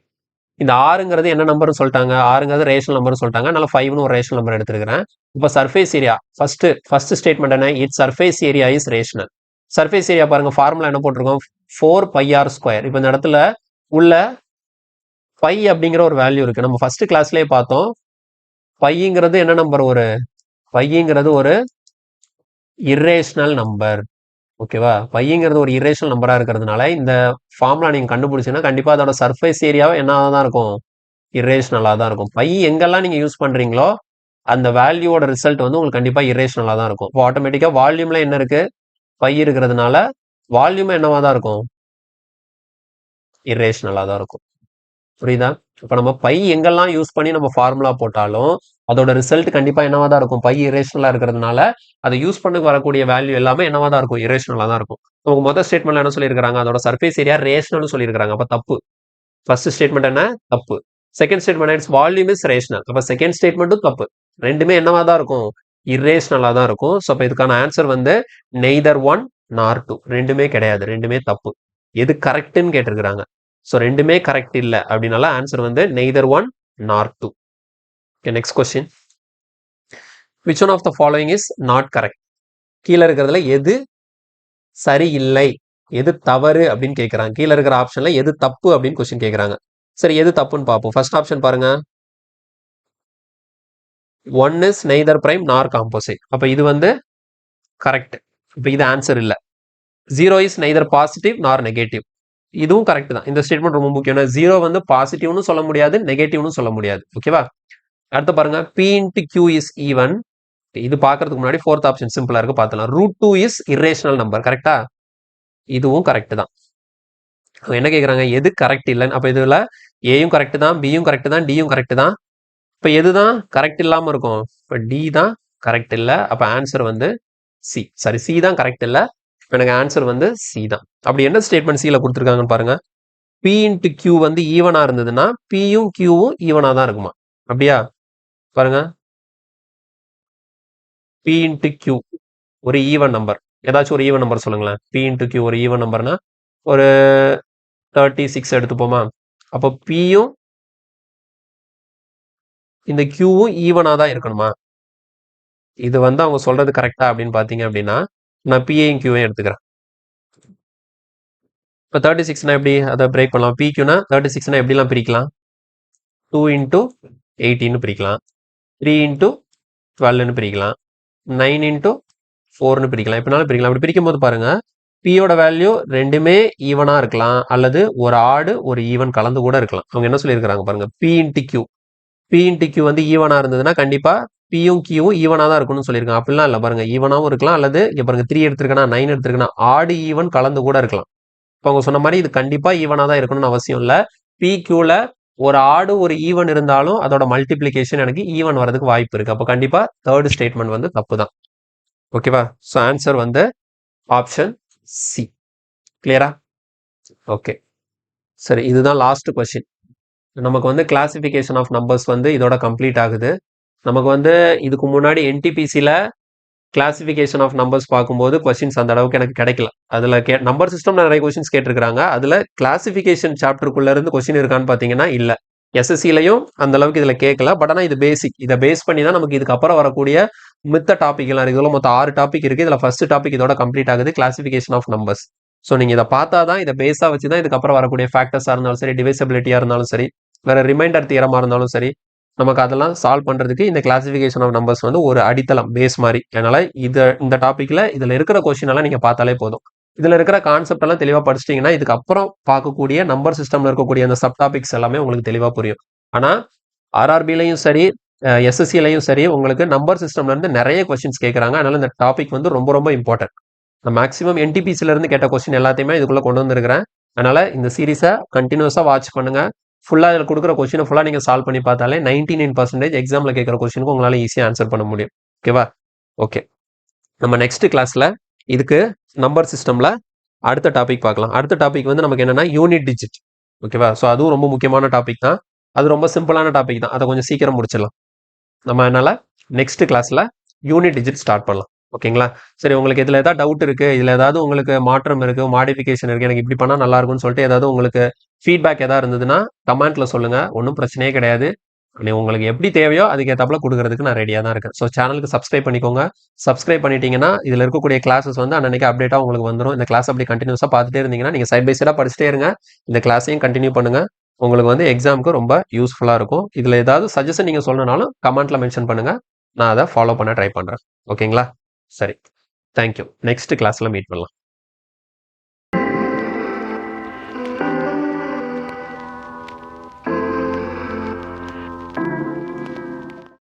இந்த 6ங்கிறது என்ன நம்பர்னு சொல்லிட்டாங்க? 6ங்கிறது ரேஷனல் நம்பர்னு சொல்லிட்டாங்க. அதனால 5ன்னு ஒரு ரேஷனல் நம்பர் எடுத்துக்கிறேன். இப்போ சர்ஃபேஸ் ஏரியா ஃபர்ஸ்ட் ஸ்டேட்மெண்ட் என்ன? It's surface area is rational. Surface area பாருங்க, ஃபார்முலா என்ன போட்டிருக்கோம்? 4πr². இப்போ இந்த இடத்துல உள்ள பை அப்படிங்கிற ஒரு வேல்யூ இருக்கு. நம்ம ஃபர்ஸ்ட் கிளாஸ்லயே பார்த்தோம். பைங்கிறது என்ன நம்பர்? பைங்கிறது ஒரு இரேஷனல் நம்பர். ஓகேவா? பைங்கிறது ஒரு இரேஷனல் நம்பரா இருக்கிறதுனால இந்த ஃபார்முலா நீங்க கண்டுபிடிச்சீங்கன்னா கண்டிப்பா அதோட சர்ஃபேஸ் ஏரியாவை என்னவா தான் இருக்கும்? இரேஷனலா தான் இருக்கும். பை எங்கெல்லாம் நீங்க யூஸ் பண்றீங்களோ அந்த வேல்யூவோட ரிசல்ட் வந்து உங்களுக்கு கண்டிப்பா இரேஷனலா தான் இருக்கும். இப்போ ஆட்டோமேட்டிக்கா வால்யூம்ல என்ன இருக்கு? பை இருக்கிறதுனால வால்யூம் என்னவா தான் இருக்கும்? இரேஷனலா தான் இருக்கும். புரியுதா? இப்போ நம்ம பை எங்கெல்லாம் யூஸ் பண்ணி நம்ம ஃபார்முலா போட்டாலும் அதோட ரிசல்ட் கண்டிப்பா என்னவா தான் இருக்கும்? பை இரேஷனலா இருக்கிறதுனால அதை யூஸ் பண்ண வரக்கூடிய வேல்யூ எல்லாமே என்னவா தான் இருக்கும்? இரேஷனலா தான் இருக்கும். நமக்கு மொதல் ஸ்டேட்மெண்ட்ல என்ன சொல்லியிருக்காங்க? அதோட சர்ஃபேஸ் ஏரியா ரேஷனல்னு சொல்லியிருக்காங்க. அப்ப தப்பு. ஃபர்ஸ்ட் ஸ்டேட்மெண்ட் என்ன? தப்பு. Second statement it's volume is rational. அப்ப செகண்ட் ஸ்டேட்மெண்ட்டும் தப்பு. ரெண்டுமே என்னவா தான் இருக்கும்? இரேஷனலா தான் இருக்கும். ஸோ அப்போ இதுக்கான ஆன்சர் வந்து நெய்தர் 1 nor 2. ரெண்டுமே கிடையாது. ரெண்டுமே தப்பு. எது கரெக்ட்னு கேட்டிருக்கிறாங்க. ஸோ ரெண்டுமே கரெக்ட் இல்லை அப்படின்னால ஆன்சர் வந்து neither 1 nor 2. Okay, next question. Which one of the following is not correct? கீழே இருக்கிறதுல எது சரி இல்லை, எது தவறு அப்படின்னு கேட்குறாங்க. கீழே இருக்கிற ஆப்ஷன்ல எது தப்பு அப்படின்னு கொஸ்டின் கேட்குறாங்க. சரி, எது தப்புன்னு பார்ப்போம். ஃபர்ஸ்ட் ஆப்ஷன் பாருங்க, 1 இஸ் நெய்தர் பிரைம் நார் காம்போசைட். அப்போ இது வந்து கரெக்ட். இப்போ இது ஆன்சர் இல்லை. 0 இஸ் நெய்தர் பாசிட்டிவ் நார் நெகட்டிவ். இதுவும் கரெக்ட் தான். இந்த ஸ்டேட்மெண்ட் ரொம்ப முக்கியம். 0 வந்து பாசிட்டிவ்னு சொல்ல முடியாது, நெகட்டிவ்னு சொல்ல முடியாது. ஓகேவா? அடுத்து பாருங்க, P × Q இஸ் ஈவன். இது பார்க்கறதுக்கு முன்னாடி ஃபோர்த் ஆப்ஷன் சிம்பிளா இருக்கு, பார்த்துலாம். √2 இஸ் இரேஷனல் நம்பர். கரெக்டா? இதுவும் கரெக்ட் தான். அவங்க என்ன கேட்குறாங்க, எது கரெக்ட் இல்லைன்னு. அப்போ இதில் ஏயும் கரெக்டு தான், பியும் கரெக்டு தான், டியும் கரெக்டு தான். இப்போ எது தான் கரெக்ட் இல்லாமல் இருக்கும்? இப்போ டி தான் கரெக்ட் இல்லை. அப்போ ஆன்சர் வந்து சி. சாரி, சி தான் கரெக்ட் இல்லை. எனக்கு ஆன்சர் வந்து சி தான். அப்படி என்ன ஸ்டேட்மெண்ட் சியில் கொடுத்துருக்காங்கன்னு பாருங்க. பி இன்ட்டு கியூ வந்து ஈவனாக இருந்ததுன்னா பியும் கியூவும் ஈவனாக தான் இருக்குமா? அப்படியா? பாருங்க, பி இன்ட்டு கியூ ஒரு ஈவன் நம்பர். ஏதாச்சும் ஒரு ஈவன் நம்பர் சொல்லுங்களேன். பி இன்ட்டு கியூ ஒரு ஈவன் நம்பர்னா ஒரு 36 எடுத்துப்போமா? அப்போ பியும் இந்த கியூவும் ஈவனாக தான் இருக்கணுமா? இது வந்து அவங்க சொல்றது கரெக்டா அப்படின்னு பார்த்தீங்க அப்படின்னா, நான் பிஏயும் கியூவையும் எடுத்துக்கிறேன். இப்போ 36னா எப்படி அதை பிரேக் பண்ணலாம்? பிக்யூனா 36னா எப்படிலாம் பிரிக்கலாம்? 2 இன்ட்டு 18 பிரிக்கலாம், 3 இன்ட்டு 12 பிரிக்கலாம், 9 இன்ட்டு 4 பிரிக்கலாம். எப்படினாலும் பிரிக்கலாம். அப்படி பிரிக்கும் போது பாருங்க, பியோட வேல்யூ ரெண்டுமே ஈவனா இருக்கலாம், அல்லது ஒரு ஆடு ஒரு ஈவன் கலந்து கூட இருக்கலாம். அவங்க என்ன சொல்லியிருக்கிறாங்க பாருங்க, P into Q. P into Q வந்து ஈவனா இருந்ததுன்னா கண்டிப்பா பியும் கியூவும் ஈவனா தான் இருக்கணும்னு சொல்லியிருக்காங்க. அப்படிலாம் இல்லை பாருங்க, ஈவனாவும் இருக்கலாம், அல்லது இங்க பாருங்க 3 எடுத்திருக்கேன்னா 9 எடுத்திருக்கேன்னா ஆடு ஈவன் கலந்து கூட இருக்கலாம். இப்போ அவங்க சொன்ன மாதிரி இது கண்டிப்பா ஈவனா தான் இருக்கணும்னு அவசியம் இல்லை. பி கியூல ஒரு ஆடு ஒரு ஈவன் இருந்தாலும் அதோட மல்டிப்ளிகேஷன் எனக்கு ஈவன் வரதுக்கு வாய்ப்பு இருக்கு. அப்போ கண்டிப்பா தேர்ட் ஸ்டேட்மெண்ட் வந்து தப்பு தான். ஓகேவா? ஸோ ஆன்சர் வந்து ஆப்ஷன் சி. கிளியரா? ஓகே, சரி, இதுதான் லாஸ்ட் கொஸ்டின். நமக்கு வந்து கிளாசிஃபிகேஷன் ஆஃப் நம்பர்ஸ் வந்து இதோட கம்ப்ளீட் ஆகுது. நமக்கு வந்து இதுக்கு முன்னாடி என்டிபிசியில் கிளாசிஃபிகேஷன் ஆஃப் நம்பர்ஸ் பார்க்கும்போது கொஸ்டின்ஸ் அந்த அளவுக்கு எனக்கு கிடைக்கல. அதில் நம்பர் சிஸ்டம் நிறைய கொஸ்டின்ஸ் கேட்டிருக்காங்க. அதில் கிளாசிஃபிகேஷன் சாப்டருக்குள்ள இருந்து கொஸ்டின் இருக்கான்னு பார்த்தீங்கன்னா இல்லை. எஸ்எஸ்சிலையும் அந்த அளவுக்கு இதில் கேட்கல. பட் ஆனால் இது பேசிக். இதை பேஸ் பண்ணி தான் நமக்கு இதுக்கப்புறம் வரக்கூடிய மித்த டாபிக் எல்லாம் இருக்குது. இதில் மொத்தம் 6 டாபிக் இருக்குது. இதில் ஃபர்ஸ்ட் டாபிக் இதோட கம்ப்ளீட் ஆகுது, கிளாசிஃபிகேஷன் ஆஃப் நம்பர்ஸ். ஸோ நீங்கள் இதை பார்த்தா தான், இதை பேஸாக வச்சு தான் இதுக்கப்புறம் வரக்கூடிய ஃபேக்டர்ஸாக இருந்தாலும் சரி, டிவைசபிலிட்டியாக இருந்தாலும் சரி, வேற ரிமைண்டர் தியரமாக இருந்தாலும் சரி, நமக்கு அதெல்லாம் சால்வ் பண்றதுக்கு இந்த கிளாசிஃபிகேஷன் ஆஃப் நம்பர்ஸ் வந்து ஒரு அடித்தளம், பேஸ் மாதிரி. அதனால இந்த டாபிக்ல இதுல இருக்கிற கொஸ்டின் எல்லாம் நீங்க பார்த்தாலே போதும். இதுல இருக்கிற கான்செப்ட் எல்லாம் தெளிவா படிச்சிட்டீங்கன்னா இதுக்கு அப்புறம் பார்க்கக்கூடிய நம்பர் சிஸ்டம்ல இருக்கக்கூடிய அந்த சப் டாபிக்ஸ் எல்லாமே உங்களுக்கு தெளிவா புரியும். ஆனா ஆர்ஆர்பிலையும் சரி, எஸ்எஸ்சிலையும் சரி, உங்களுக்கு நம்பர் சிஸ்டம்ல இருந்து நிறைய கொஸ்டின்ஸ் கேட்கறாங்க. அதனால இந்த டாபிக் வந்து ரொம்ப ரொம்ப இம்பார்ட்டன்ட். நான் மேக்ஸிமம் என்டிபிசில இருந்து கேட்ட கொஸ்டின் எல்லாத்தையுமே இதுக்குள்ள கொண்டு வந்திருக்கிறேன். அதனால இந்த சீரீஸை கண்டினியூஸா வாட்ச் பண்ணுங்க. ஃபுல்லா இதில் கொடுக்குற கொஸ்டினை ஃபுல்லா நீங்க சால்வ் பண்ணி பார்த்தாலே 99% எக்ஸாம்ல கேட்குற கொஸ்டினுக்கு உங்களால ஈஸியா ஆன்சர் பண்ண முடியும். ஓகேவா? ஓகே, நம்ம நெக்ஸ்ட் கிளாஸ்ல இதுக்கு நம்பர் சிஸ்டம்ல அடுத்த டாபிக் பார்க்கலாம். அடுத்த டாபிக் வந்து நமக்கு என்னன்னா யூனிட் டிஜிட். ஓகேவா? ஸோ அதுவும் ரொம்ப முக்கியமான டாபிக் தான். அது ரொம்ப சிம்பிளான டாபிக் தான். அதை கொஞ்சம் சீக்கிரம் முடிச்சிடலாம் நம்ம. அதனால நெக்ஸ்ட் கிளாஸ்ல யூனிட் டிஜிட் ஸ்டார்ட் பண்ணலாம். ஓகேங்களா? சரி, உங்களுக்கு இதுல ஏதாவது டவுட் இருக்கு, இதுல ஏதாவது உங்களுக்கு மாற்றம் இருக்கு, மாடிஃபிகேஷன் இருக்கு, எனக்கு இப்படி பண்ணா நல்லா இருக்கும்னு சொல்லிட்டு ஏதாவது உங்களுக்கு ஃபீட்பேக் ஏதாவது இருந்ததுன்னா கமெண்ட்ல சொல்லுங்க. ஒன்றும் பிரச்சனையே கிடையாது. உங்களுக்கு எப்படி தேவையோ அதுக்கு ஏத்தாப்புல கொடுக்கறதுக்கு நான் ரெடியா தான் இருக்கேன். ஸோ சேனலுக்கு சப்ஸ்கிரைப் பண்ணிக்கோங்க. சப்ஸ்கிரைப் பண்ணிட்டீங்கன்னா இதுல இருக்கக்கூடிய கிளாஸஸ் வந்து அன்னைக்கு அப்டேட்டா உங்களுக்கு வந்துடும். இந்த கிளாஸ் அப்படி கண்டினியூஸா பார்த்துட்டே இருந்தீங்கன்னா நீங்க சைட் பை சைடா படிச்சுட்டே இருங்க. இந்த கிளாஸையும் கண்டினியூ பண்ணுங்க. உங்களுக்கு வந்து எக்ஸாமுக்கு ரொம்ப யூஸ்ஃபுல்லா இருக்கும். இதுல ஏதாவது சஜஷன் நீங்க சொல்லணும்னாலும் கமெண்ட்ல மென்ஷன் பண்ணுங்க. நான் அதை ஃபாலோ பண்ண ட்ரை பண்றேன். ஓகேங்களா? சரி, தேங்க்யூ. நெக்ஸ்ட் கிளாஸ்ல மீட் பண்ணலாம்.